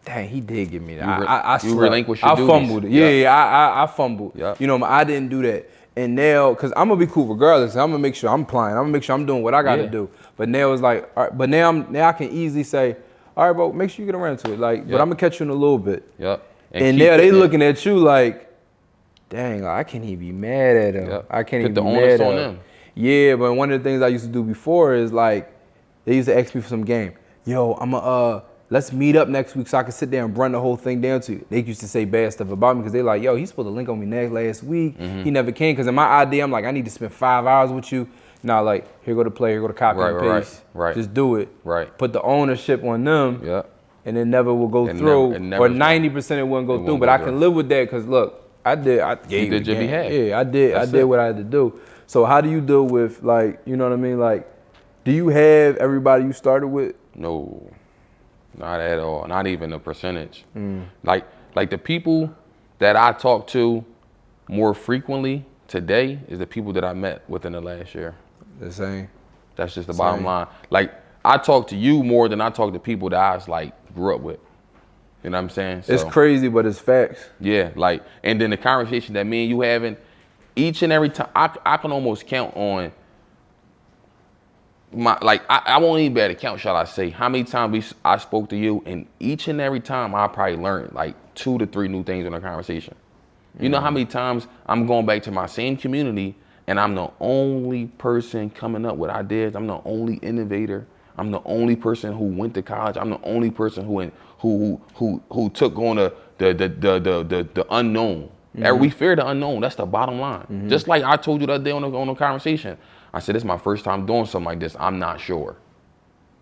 dang, he did give me that. I you relinquished your I duties. fumbled it. I fumbled. Yep. I didn't do that. And now, because I'm going to be cool regardless. I'm going to make sure I'm applying. I'm going to make sure I'm doing what I got to do. But now it's like, all right, but now I can easily say, all right, bro, make sure you get around to it. Like, but I'm going to catch you in a little bit. Yep. And now they looking at you like, dang, I can't even be mad at him. Yep. I can't Put even the be onus mad on at him. them. Yeah, but one of the things I used to do before is like, they used to ask me for some game. Yo, let's meet up next week so I can sit there and run the whole thing down to you. They used to say bad stuff about me because they're like, yo, he's supposed to link on me last week. He never came because in my idea, I'm like, I need to spend 5 hours with you Nah, like, here go the play, here go the copy and paste. Right. Just do it. Right. Put the ownership on them. Yeah. And it never will go through. Or 90% it wouldn't go through. But I can live with that because look, I gave did your behalf. Yeah, I did what I had to do. So how do you deal with, like, you know what I mean? Like, do you have everybody you started with? No, not at all. Not even a percentage. Like the people that I talk to more frequently today is the people that I met within the last year. The same. That's just the bottom line. Like, I talk to you more than I talk to people that I like grew up with. You know what I'm saying? So, it's crazy, but it's facts. Yeah, like, and then the conversation that me and you having, each and every time, I can almost count on my, like, I won't even be able to count, shall I say, how many times I spoke to you, and each and every time I probably learned like 2 to 3 new things in a conversation. You know how many times I'm going back to my same community and I'm the only person coming up with ideas. I'm the only innovator. I'm the only person who went to college. I'm the only person who took on the unknown. We fear the unknown. That's the bottom line. Just like I told you the other day on the conversation. I said, this is my first time doing something like this. I'm not sure.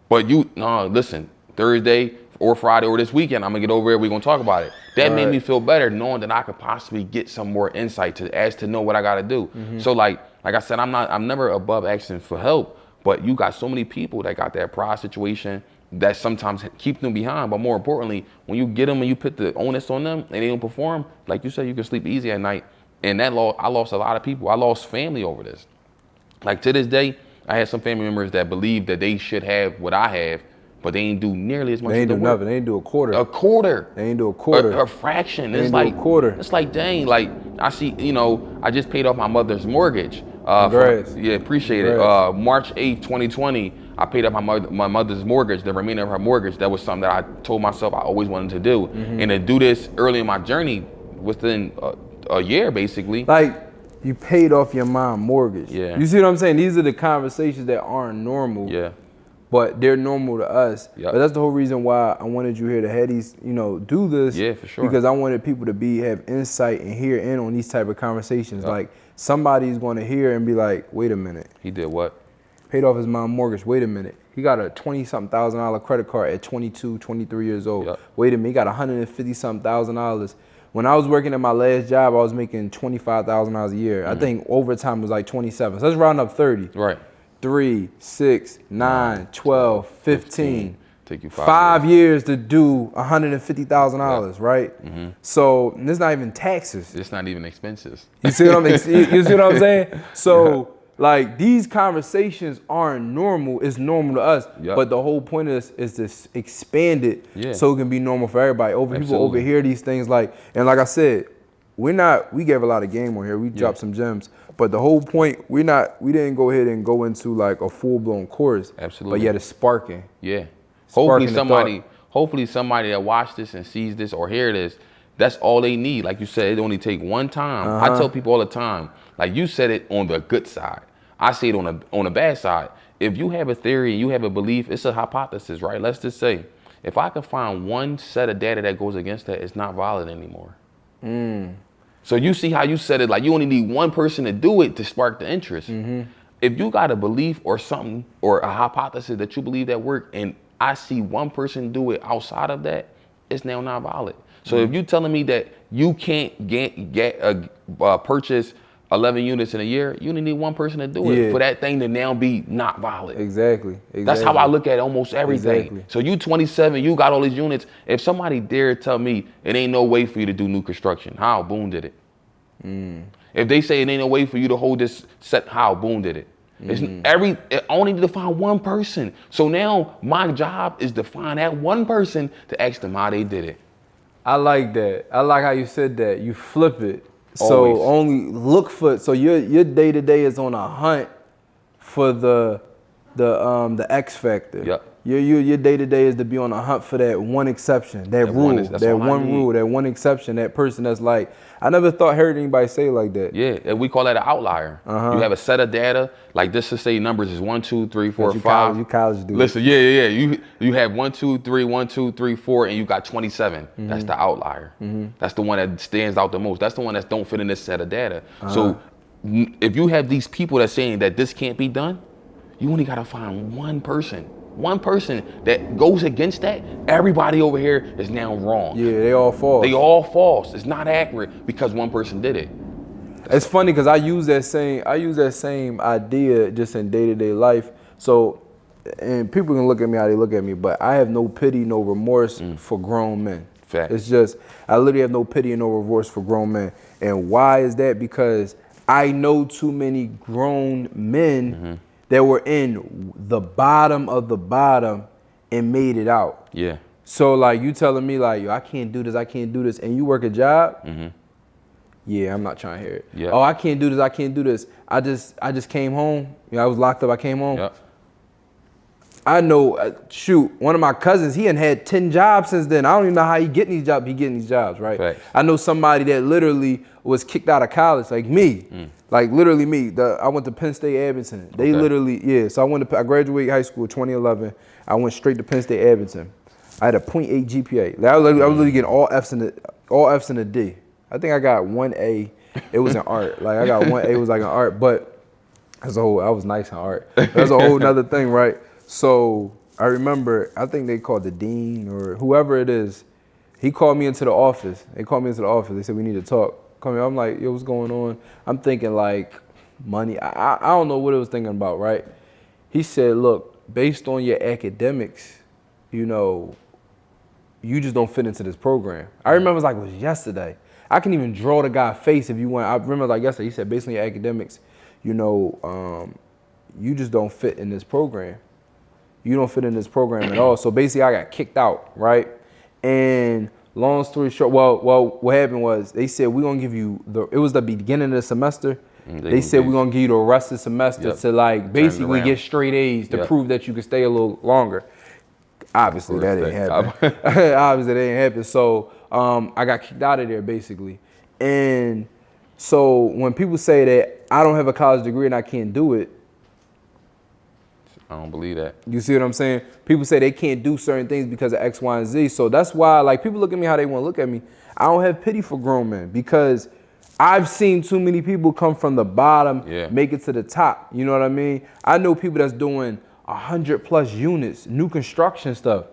But listen, Thursday or Friday or this weekend, I'm gonna get over here. We're gonna talk about it. That made me feel better, knowing that I could possibly get some more insight to know what I gotta do. So like I said, I'm never above asking for help. But you got so many people that got that pride situation that sometimes keep them behind. But more importantly, when you get them and you put the onus on them and they don't perform, like you said, you can sleep easy at night. And I lost a lot of people. I lost family over this. Like, to this day, I had some family members that believed that they should have what I have, but they ain't do nearly as much. They ain't do nothing. They ain't do a quarter. A quarter. They ain't do a quarter. A fraction. They ain't do a quarter. It's like, dang, like, I see, I just paid off my mother's mortgage. Appreciate it. March 8th, 2020, I paid up my mother's mortgage, the remainder of her mortgage. That was something that I told myself I always wanted to do. And to do this early in my journey, within a year, basically. Like, you paid off your mom's mortgage. Yeah. You see what I'm saying? These are the conversations that aren't normal. Yeah. But they're normal to us. Yep. But that's the whole reason why I wanted you here to have these, do this. Yeah, for sure. Because I wanted people to have insight and hear in on these type of conversations. Yep. Like, somebody's going to hear and be like, wait a minute. He did what? Paid off his mom's mortgage. Wait a minute. He got a $20-something thousand credit card at 22, 23 years old. Yep. Wait a minute. He got $150-something thousand. When I was working at my last job, I was making $25,000 a year. I think overtime was like 27. So let's round up 30. Right. 3, 6, 9, 12, 15. Take you 5 years to do $150,000, right? So and it's not even taxes. It's not even expenses. You see what I'm saying? So like, these conversations aren't normal. It's normal to us, but the whole point of this is to expand it so it can be normal for everybody. People overhear these things, like, and like I said, we gave a lot of game on here. We dropped some gems. But the whole point, we didn't go ahead and go into like a full-blown course. Absolutely. But yet it's sparking. Yeah. Sparking Hopefully somebody that watched this and sees this or hear this, that's all they need. Like you said, it only take one time. I tell people all the time, like you said it on the good side. I say it on the bad side. If you have a theory and you have a belief, it's a hypothesis, right? Let's just say, if I can find one set of data that goes against that, it's not valid anymore. So you see how you said it, like you only need one person to do it to spark the interest. If you got a belief or something or a hypothesis that you believe that work, and I see one person do it outside of that, it's now not valid. So if you're telling me that you can't purchase 11 units in a year, you only need one person to do it for that thing to now be not valid. Exactly. That's how I look at almost everything. Exactly. So you 27, you got all these units. If somebody dare tell me it ain't no way for you to do new construction, how? Boom did it. If they say it ain't no way for you to hold this set, how? Boom did it. I only need to find one person. So now my job is to find that one person to ask them how they did it. I like that. I like how you said that. You flip it. Always. So only look for it. So your day to day is on a hunt for the X factor. Yep. Your day to day is to be on a hunt for that one exception, that one exception, that person that's like, I never heard anybody say it like that. Yeah, we call that an outlier. You have a set of data, like this to say numbers is 1, 2, 3, 4, 5. You college dudes. Listen, you have 1, 2, 3, 1, 2, 3, 4, and you got 27. That's the outlier. That's the one that stands out the most. That's the one that don't fit in this set of data. So if you have these people that's saying that this can't be done, you only gotta find one person that goes against that. Everybody over here is now wrong. Yeah, they all false. They all false. It's not accurate because one person did it. It's funny because I use that same idea just in day-to-day life. So, and people can look at me how they look at me, but I have no pity, no remorse for grown men. Fact. It's just, I literally have no pity and no remorse for grown men. And why is that? Because I know too many grown men that were in the bottom of the bottom and made it out. Yeah. So like you telling me like, yo, I can't do this, and you work a job? Yeah, I'm not trying to hear it. Yep. Oh, I can't do this. I just came home. You know, I was locked up, I came home. Yep. I know, shoot, one of my cousins, he had 10 jobs since then. I don't even know how he getting these jobs, right? Facts. I know somebody that literally was kicked out of college, like me. Like literally me. I went to Penn State Abington. They literally, yeah. So I graduated high school in 2011. I went straight to Penn State Abington. I had a 0.8 GPA. Like, I was literally getting all Fs and a D. I think I got 1A. It was in art. Like I got 1A. It was like in art, but I was nice in art. That's a whole nother thing, right? So I remember, I think they called the dean or whoever it is. He called me into the office. They said, we need to talk. Come here. I'm like, yo, what's going on? I'm thinking like money. I don't know what it was thinking about, right? He said, look, based on your academics, you know, you just don't fit into this program. I remember it was yesterday. I can even draw the guy's face if you want. I remember like yesterday, he said, based on your academics, you know, you just don't fit in this program. You don't fit in this program at all. So basically I got kicked out, right? And long story short, well, what happened was they said, we're gonna give you it was the beginning of the semester. They said we're gonna give you the rest of the semester to like basically get straight A's to prove that you can stay a little longer. Obviously that didn't happen. Obviously that didn't happen. So I got kicked out of there basically. And so when people say that I don't have a college degree and I can't do it, I don't believe that. you see what I'm saying? People say they can't do certain things because of X, Y, and Z. So that's why like people look at me how they want to look at me. I don't have pity for grown men because I've seen too many people come from the bottom, make it to the top. You know what I mean? I know people that's doing 100+ units, new construction stuff,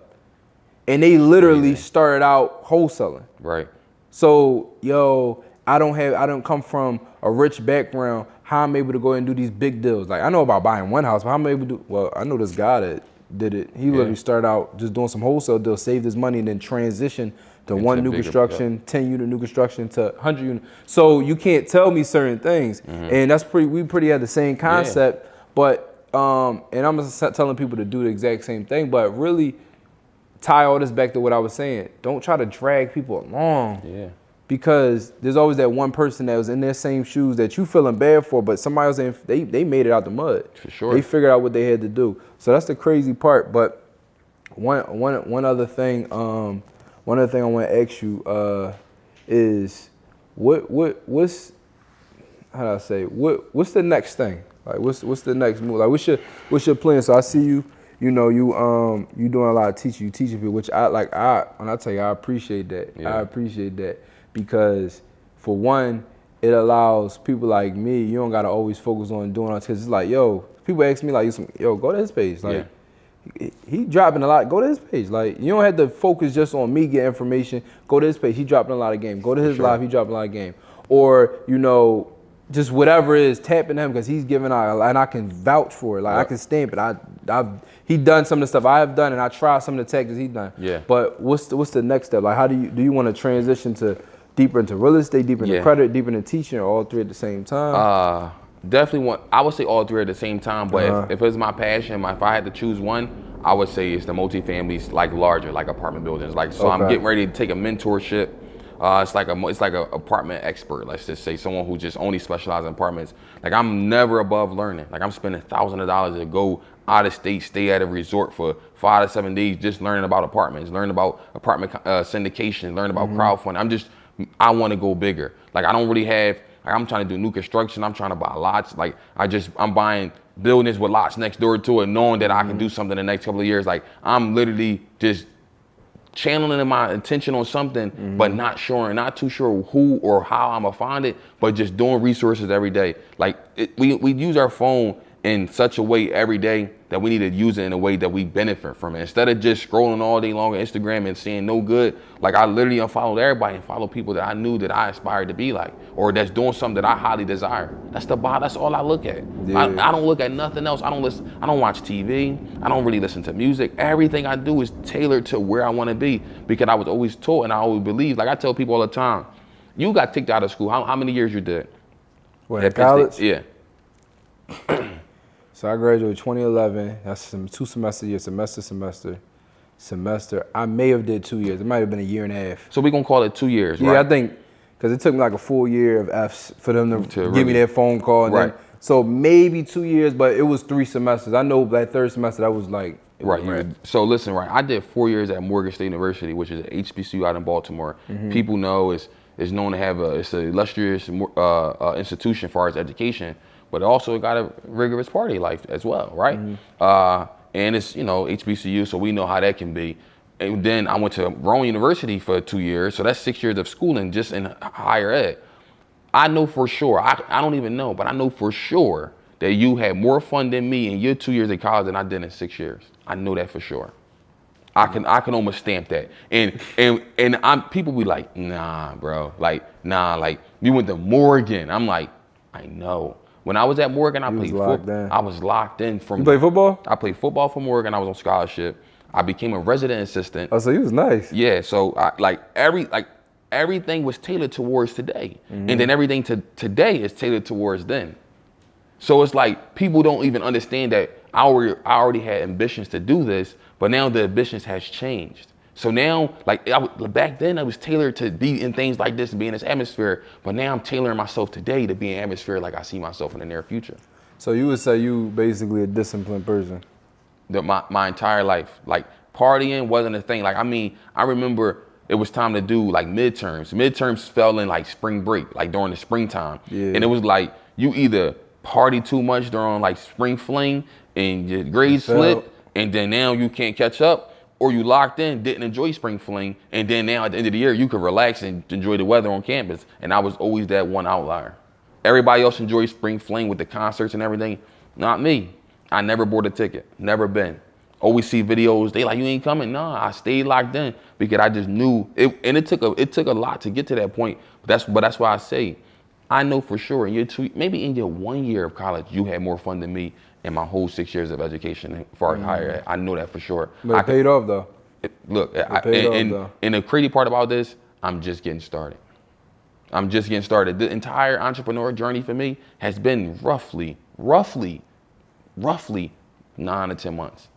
and they literally started out wholesaling. Right. So, yo, I don't come from a rich background. How I'm able to go and do these big deals. Like I know about buying one house, but how I'm able to well, I know this guy that did it. He literally started out just doing some wholesale deals, saved his money, and then transitioned to one new construction, 10 unit new construction to 100 unit. So you can't tell me certain things. And that's we pretty had the same concept, but and I'm just telling people to do the exact same thing, but really tie all this back to what I was saying. Don't try to drag people along. Yeah. Because there's always that one person that was in their same shoes that you feeling bad for, but somebody else, they made it out the mud. For sure. They figured out what they had to do. So that's the crazy part. But one other thing I want to ask you is what's how do I say what's the next thing? Like what's the next move? Like what's your plan? So I see you. You know, you doing a lot of teaching. You teaching people, which when I tell you, I appreciate that. I appreciate that. Because for one, it allows people like me, you don't gotta always focus on doing it. Cause it's like, yo, people ask me like, yo, go to his page. Like, he dropping a lot, go to his page. Like, you don't have to focus just on me getting information. Go to his page, he dropping a lot of game. Go to his live, he dropping a lot of game. Or, you know, just whatever it is, tapping him because he's giving out, and I can vouch for it. Like I can stamp it. He done some of the stuff I have done, and I tried some of the tactics he done. Yeah. But what's the next step? Like, how do you want to transition to deeper into real estate, deeper into credit, deeper into teaching, or all three at the same time? Definitely I would say all three at the same time. But if it's my passion, if I had to choose one, I would say it's the multifamilies, like larger, like apartment buildings. Like so, I'm getting ready to take a mentorship. It's like a apartment expert. Let's just say someone who just only specializes in apartments. Like I'm never above learning. Like I'm spending thousands of dollars to go out of state, stay at a resort for 5 to 7 days, just learning about apartments, learning about apartment syndication, learning about crowdfunding. I want to go bigger. Like I don't really have. Like I'm trying to do new construction. I'm trying to buy lots. Like I'm buying buildings with lots next door to it, knowing that I can do something in the next couple of years. Like I'm literally just channeling my attention on something, but not too sure who or how I'm gonna find it, but just doing resources every day. Like we use our phone in such a way every day that we need to use it in a way that we benefit from it. Instead of just scrolling all day long on Instagram and seeing no good, like I literally unfollowed everybody and follow people that I knew that I aspired to be like, or that's doing something that I highly desire. That's all I look at. Yeah. I don't look at nothing else. I don't watch TV. I don't really listen to music. Everything I do is tailored to where I want to be, because I was always taught and I always believed. Like I tell people all the time, you got kicked out of school. How many years you did? What, at college? Yeah. So I graduated 2011. That's some 2 semester year, semester. I may have did 2 years. It might have been a year and a half. So we gonna call it 2 years, yeah, right? I think, because it took me like a full year of Fs for them to give me that phone call. And right. then, so maybe 2 years, but it was 3 semesters. I know that third semester, that was like, right. So listen, right. I did 4 years at Morgan State University, which is an HBCU out in Baltimore. People know it's known to have it's an illustrious institution as far as education, but also got a rigorous party life as well, right? And it's, HBCU, so we know how that can be. And then I went to Rowan University for 2 years, so that's 6 years of schooling just in higher ed. I know for sure, I don't even know, but I know for sure that you had more fun than me in your 2 years at college than I did in 6 years. I know that for sure. I can almost stamp that. And people be like, nah, bro. Like you went to Morgan. I'm like, I know. When I was at Morgan, I played football. I was locked in from. You play football? I played football for Morgan. I was on scholarship. I became a resident assistant. Oh, so you was nice. Yeah. So everything was tailored towards today, and then everything to today is tailored towards then. So it's like people don't even understand that I already had ambitions to do this, but now the ambitions has changed. So now, back then I was tailored to be in things like this and be in this atmosphere, but now I'm tailoring myself today to be in an atmosphere like I see myself in the near future. So you would say you basically a disciplined person? My entire life. Like partying wasn't a thing. Like, I remember it was time to do like midterms. Midterms fell in like spring break, like during the springtime. Yeah. And it was like you either party too much during like spring fling and your grades slip, and then now you can't catch up, or you locked in, didn't enjoy spring fling, and then now at the end of the year you could relax and enjoy the weather on campus. And I was always that one outlier. Everybody else enjoyed spring fling with the concerts and everything. Not me. I never bought a ticket. Never been. Always see videos. They like, you ain't coming. Nah, I stayed locked in because I just knew it. And it took a lot to get to that point. But that's why I say, I know for sure maybe in your 1 year of college, you had more fun than me in my whole 6 years of education as far as higher ed. I know that for sure. But it paid off though. And the crazy part about this, I'm just getting started. The entire entrepreneur journey for me has been roughly 9 to 10 months.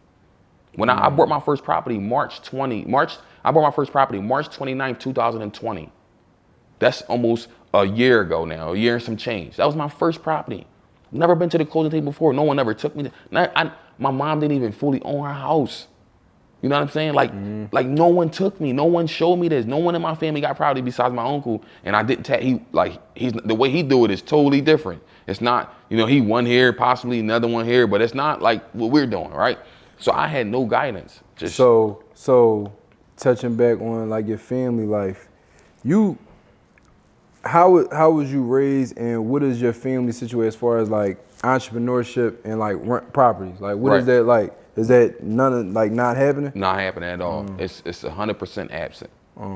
When I bought my first property, March 29th, 2020. That's almost a year ago now, a year and some change. That was my first property. Never been to the closing table before. No one ever took me. My mom didn't even fully own her house. You know what I'm saying? Like no one took me. No one showed me this. No one in my family got property besides my uncle. And I didn't he's the way he do it is totally different. It's not, he one here, possibly another one here, but it's not like what we're doing, right? So I had no guidance. So touching back on like your family life, how was you raised, and what is your family situation as far as like entrepreneurship and like rent properties? Like what is that like? Is that not happening? Not happening at all. It's 100% absent.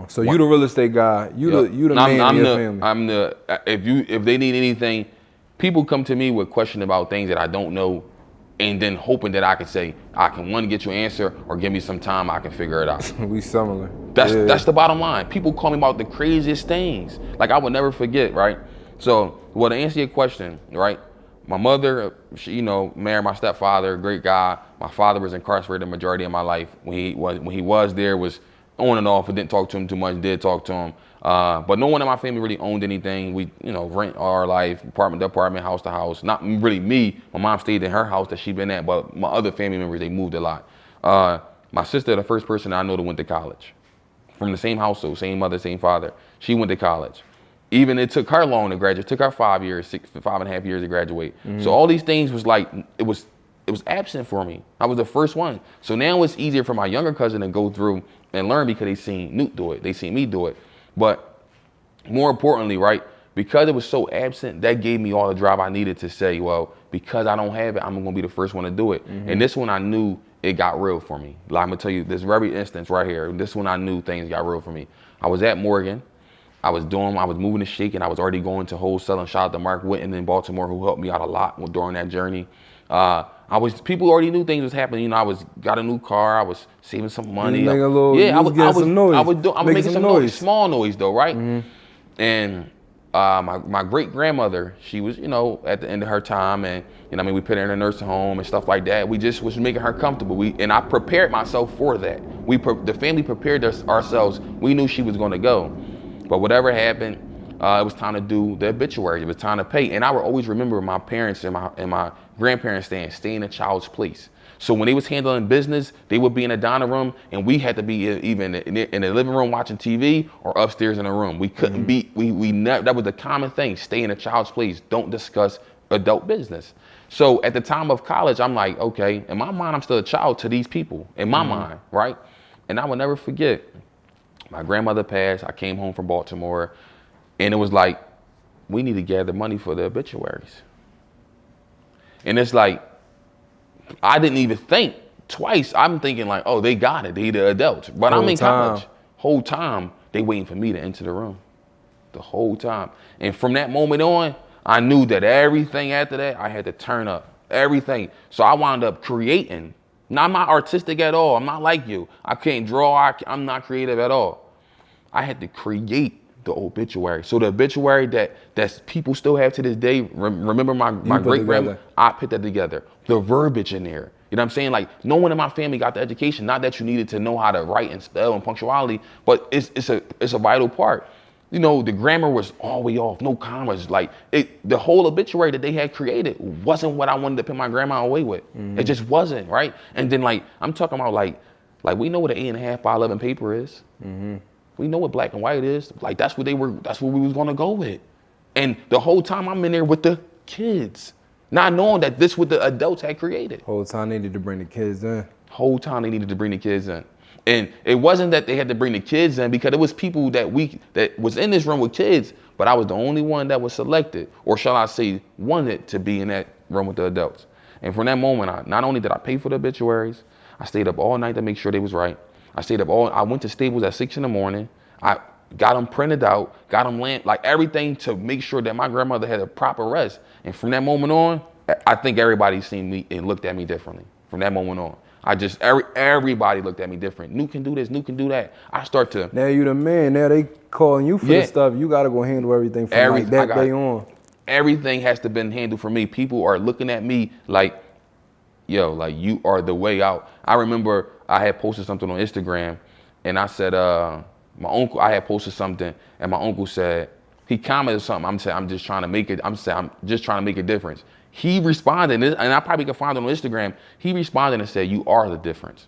So you the real estate guy. You the man in your family. If they need anything, people come to me with questions about things that I don't know, and then hoping that I can say, I can get you an answer, or give me some time, I can figure it out. We similar. That's the bottom line. People call me about the craziest things. Like I would never forget, right? So, to answer your question, right? My mother, she, married my stepfather, great guy. My father was incarcerated the majority of my life. When he was there, was on and off. I didn't talk to him too much. Did talk to him. But no one in my family really owned anything. We, rent our life, apartment to apartment, house to house. Not really me. My mom stayed in her house that she'd been at, but my other family members, they moved a lot. My sister, the first person I know that went to college. From the same household, same mother, same father. She went to college. Even it took her long to graduate. It took her 5 years, 5.5 years to graduate. So all these things was like, it was absent for me. I was the first one. So now it's easier for my younger cousin to go through and learn because they seen Newt do it. They seen me do it. But more importantly, right, because it was so absent, that gave me all the drive I needed to say, well, because I don't have it, I'm going to be the first one to do it. And this one I knew it got real for me. Like I'm going to tell you this very instance right here. This one I knew things got real for me. I was at Morgan. I was moving and shaking. I was already going to wholesaling. Shout out to Mark Whitten in Baltimore who helped me out a lot during that journey. People already knew things was happening. You know, got a new car. I was saving some money. I was making some noise, small noise though, right? And my great grandmother, she was, you know, at the end of her time, and you know, I mean, we put her in a nursing home and stuff like that. We just was making her comfortable. And I prepared myself for that. The family prepared ourselves. We knew she was going to go. But whatever happened, it was time to do the obituary. It was time to pay. And I would always remember my parents and my grandparents stay in a child's place. So when they was handling business, they would be in a dining room, and we had to be even in the living room watching TV or upstairs in a room. We couldn't be. That was the common thing. Stay in a child's place. Don't discuss adult business. So at the time of college, I'm like, okay, in my mind, I'm still a child to these people. In my mind, right? And I will never forget. My grandmother passed. I came home from Baltimore, and it was like, we need to gather money for the obituaries. And it's like, I didn't even think twice. I'm thinking like, oh, they got it. They the adults. But I'm in college. Whole time, they waiting for me to enter the room. The whole time. And from that moment on, I knew that everything after that, I had to turn up. Everything. So I wound up creating. Now, I'm not artistic at all. I'm not like you. I can't draw. I'm not creative at all. I had to create the obituary. So the obituary that people still have to this day, remember my great grandma, I put that together. The verbiage in there. You know what I'm saying? Like, no one in my family got the education. Not that you needed to know how to write and spell and punctuality, but it's a vital part. You know, the grammar was all the way off, no commas. Like the whole obituary that they had created wasn't what I wanted to put my grandma away with. It just wasn't, right? And then like, I'm talking about like we know what an 8.5 by 11 paper is. We know what black and white is. Like that's what we was gonna go with. And the whole time I'm in there with the kids, not knowing that this what the adults had created. Whole time they needed to bring the kids in. And it wasn't that they had to bring the kids in, because it was people that was in this room with kids, but I was the only one that was selected, or shall I say, wanted to be in that room with the adults. And from that moment, not only did I pay for the obituaries, I stayed up all night to make sure they was right. I went to Staples at 6 a.m. I got them printed out, got them like everything to make sure that my grandmother had a proper rest. And from that moment on, I think everybody seen me and looked at me differently. From that moment on, everybody looked at me different. Newt can do this, Newt can do that. I start to. Now you the man. Now they calling you for the stuff. You got to go handle everything from like that day on. Everything has to been handled for me. People are looking at me like, yo, like you are the way out. I remember I had posted something on Instagram, and I said, I had posted something, and my uncle said, he commented something. I'm saying, I'm just trying to make a difference. He responded, and I probably could find it on Instagram. He responded and said, you are the difference.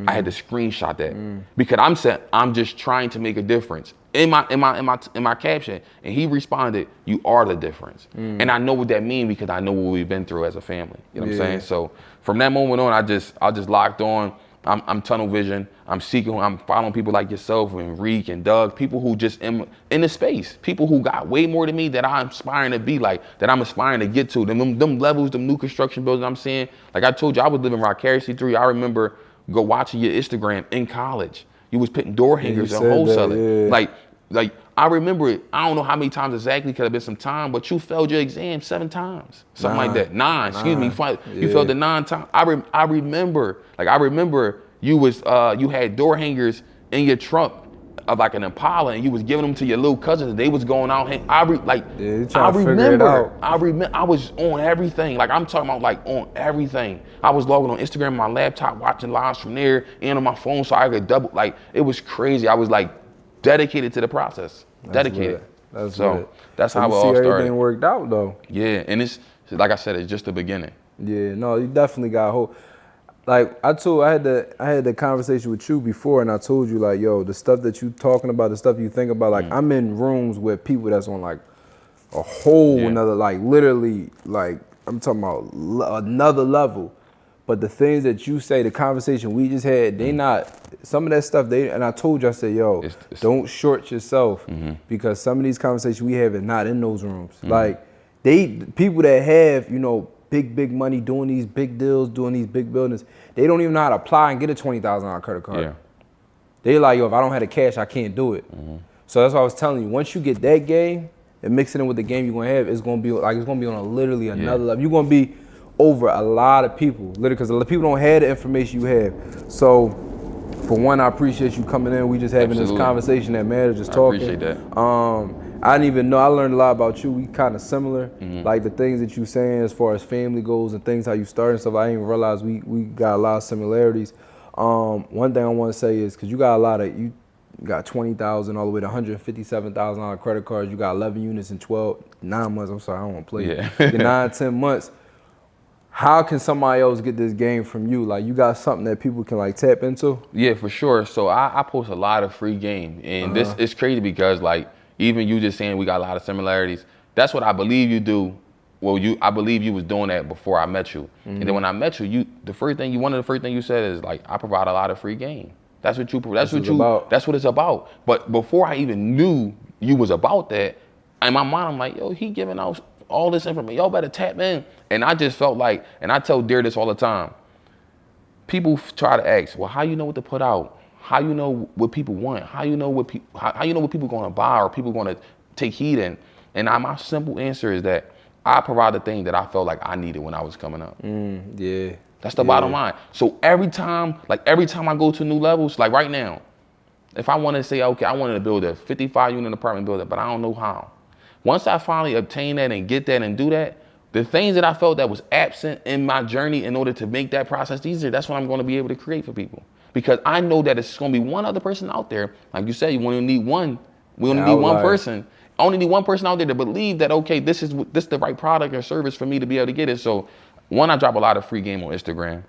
I had to screenshot that because I'm just trying to make a difference in my caption. And he responded, you are the difference. And I know what that means because I know what we've been through as a family. You know what I'm saying? So from that moment on, I just locked on. I'm tunnel vision. I'm following people like yourself and Reek and Doug, people who just in the space, people who got way more than me that I'm aspiring to be like, that I'm aspiring to get to. Them levels, them new construction buildings I'm seeing. Like I told you, I was living vicariously through you. I remember go watching your Instagram in college. You was putting door hangers and wholesaling. Like I remember it. I don't know how many times exactly, could have been some time, but you failed your exam 7 times. Something like that. 9, excuse me. You failed it 9 times. I remember you had door hangers in your trunk of like an Impala, and you was giving them to your little cousins, and they was going out. I remember I was on everything. Like I'm talking about like on everything. I was logging on Instagram on my laptop, watching lives from there, and on my phone, so I could double. Like it was crazy. I was like dedicated to the process. That's how it all started. Everything worked out though. Yeah, and it's like I said, it's just the beginning. Yeah, no, you definitely got hope. Like I had the conversation with you before, and I told you like, yo, the stuff that you talking about, the stuff you think about, like I'm in rooms with people that's on like a whole another, like literally, like I'm talking about another level. But the things that you say, the conversation we just had, they not, some of that stuff, and I told you, I said, yo, don't short yourself because some of these conversations we have is not in those rooms. Like, people that have, you know, big money, doing these big deals, doing these big buildings, they don't even know how to apply and get a $20,000 credit card. Yeah. They like, yo, if I don't have the cash, I can't do it. So that's why I was telling you, once you get that game and mix it in with the game you're gonna have, it's gonna be like, it's gonna be on a literally another level. You're gonna be over a lot of people, literally, because a lot of people don't have the information you have. So for one, I appreciate you coming in. We just having this conversation that matters, just talking. I appreciate that. I didn't even know, I learned a lot about you. We kind of similar, like the things that you saying as far as family goes and things, how you start and stuff. I didn't even realize we got a lot of similarities. One thing I want to say is, because you got a lot of, you got 20,000 all the way to $157,000 credit cards. You got 11 units in 9 months. I'm sorry, I don't want to play. Yeah. 9, 10 months. How can somebody else get this game from you? Like, you got something that people can like tap into? Yeah, for sure. So I post a lot of free game, and this is crazy because like, even you just saying we got a lot of similarities. That's what I believe you do. Well, I believe you was doing that before I met you. And then when I met you, one of the first things you said is like, I provide a lot of free game. That's what it's about. But before I even knew you was about that, in my mind, I'm like, yo, he giving out all this information. Y'all better tap in. And I just felt like, and I tell Dear this all the time, people try to ask, well, how you know what to put out? How you know what people want? How you know what people gonna buy or people gonna take heed in? And my simple answer is that I provide the thing that I felt like I needed when I was coming up. Yeah. That's the bottom line. So every time I go to new levels, like right now, if I want to say, okay, I wanted to build a 55-unit apartment building, but I don't know how. Once I finally obtain that and get that and do that, the things that I felt that was absent in my journey in order to make that process easier, that's what I'm going to be able to create for people. Because I know that it's going to be one other person out there. Like you said, you only need one. We only need one person. I only need one person out there to believe that, okay, this is the right product or service for me to be able to get it. So one, I drop a lot of free game on Instagram.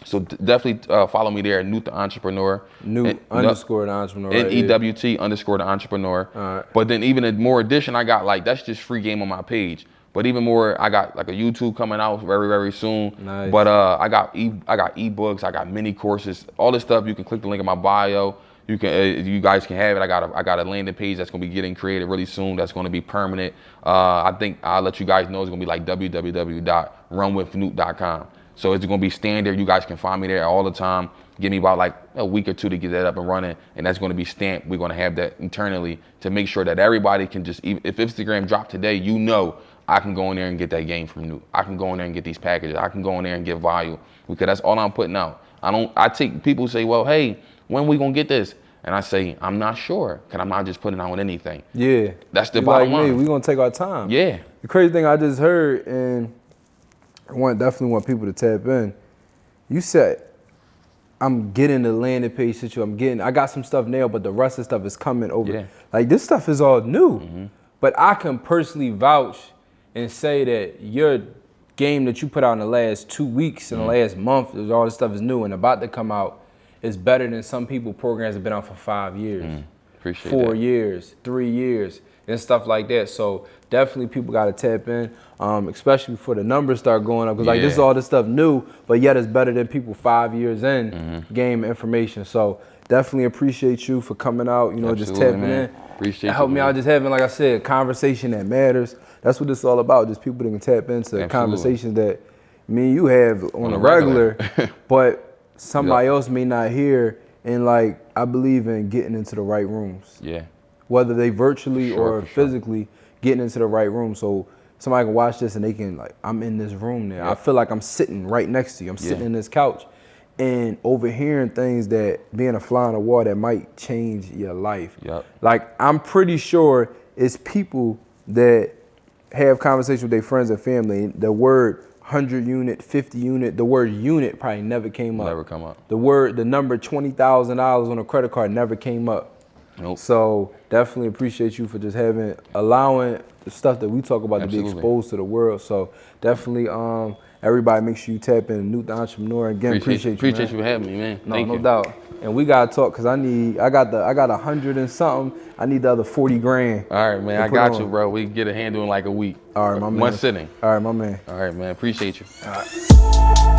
So definitely follow me there, Newt the Entrepreneur. Newt underscore the Entrepreneur. NEWT underscore the Entrepreneur. All right. But then even a more addition, I got like, that's just free game on my page. But even more, I got like a YouTube coming out very, very soon. Nice. But I got ebooks, I got mini courses, all this stuff. You can click the link in my bio. You can, you guys can have it. I got a landing page that's gonna be getting created really soon. That's gonna be permanent. I think I'll let you guys know it's gonna be like www.runwithnewt.com. So it's gonna be standard. You guys can find me there all the time. Give me about like a week or two to get that up and running, and that's gonna be stamped. We're gonna have that internally to make sure that everybody can just, if Instagram dropped today, you know, I can go in there and get that game from Newt. I can go in there and get these packages. I can go in there and get value, because that's all I'm putting out. I take people say, well, hey, when we gonna get this? And I say, I'm not sure, because I'm not just putting out anything. Yeah. That's the bottom line. We're gonna take our time. Yeah. The crazy thing I just heard, and I definitely want people to tap in. You said, I'm getting the landing page situation. I got some stuff nailed, but the rest of the stuff is coming over. Yeah. Like, this stuff is all new. But I can personally vouch and say that your game that you put out in the last 2 weeks, in the last month, all this stuff is new and about to come out, is better than some people programs have been out for 5 years, Appreciate 4 that. years, 3 years, and stuff like that. So definitely people got to tap in, especially before the numbers start going up. Because like, this is all this stuff new, but yet it's better than people 5 years in game information. So definitely appreciate you for coming out, you know, just tapping in. Appreciate help me out, just having, like I said, a conversation that matters. That's what this is all about, just people that can tap into conversations that me and you have on a regular, but somebody else may not hear. And like, I believe in getting into the right rooms. Yeah. Whether they virtually or physically, getting into the right room. So somebody can watch this and they can like, I'm in this room now. I feel like I'm sitting right next to you. I'm sitting in this couch and overhearing things that being a fly on the wall that might change your life. Like, I'm pretty sure it's people that have conversations with their friends and family. The word 100 unit, 50 unit, the word unit probably never came up. Never come up. The number $20,000 on a credit card never came up. Nope. So definitely appreciate you for just allowing the stuff that we talk about to be exposed to the world. So definitely, everybody make sure you tap in Newt the Entrepreneur. Again, appreciate you. Appreciate you for having me, man. No doubt. And we gotta talk, cause I got 100 and something. I need the other 40 grand. All right, man. I got you, bro. We can get a handle in like a week. All right, my man. One sitting. All right, my man. All right, man. Appreciate you. All right.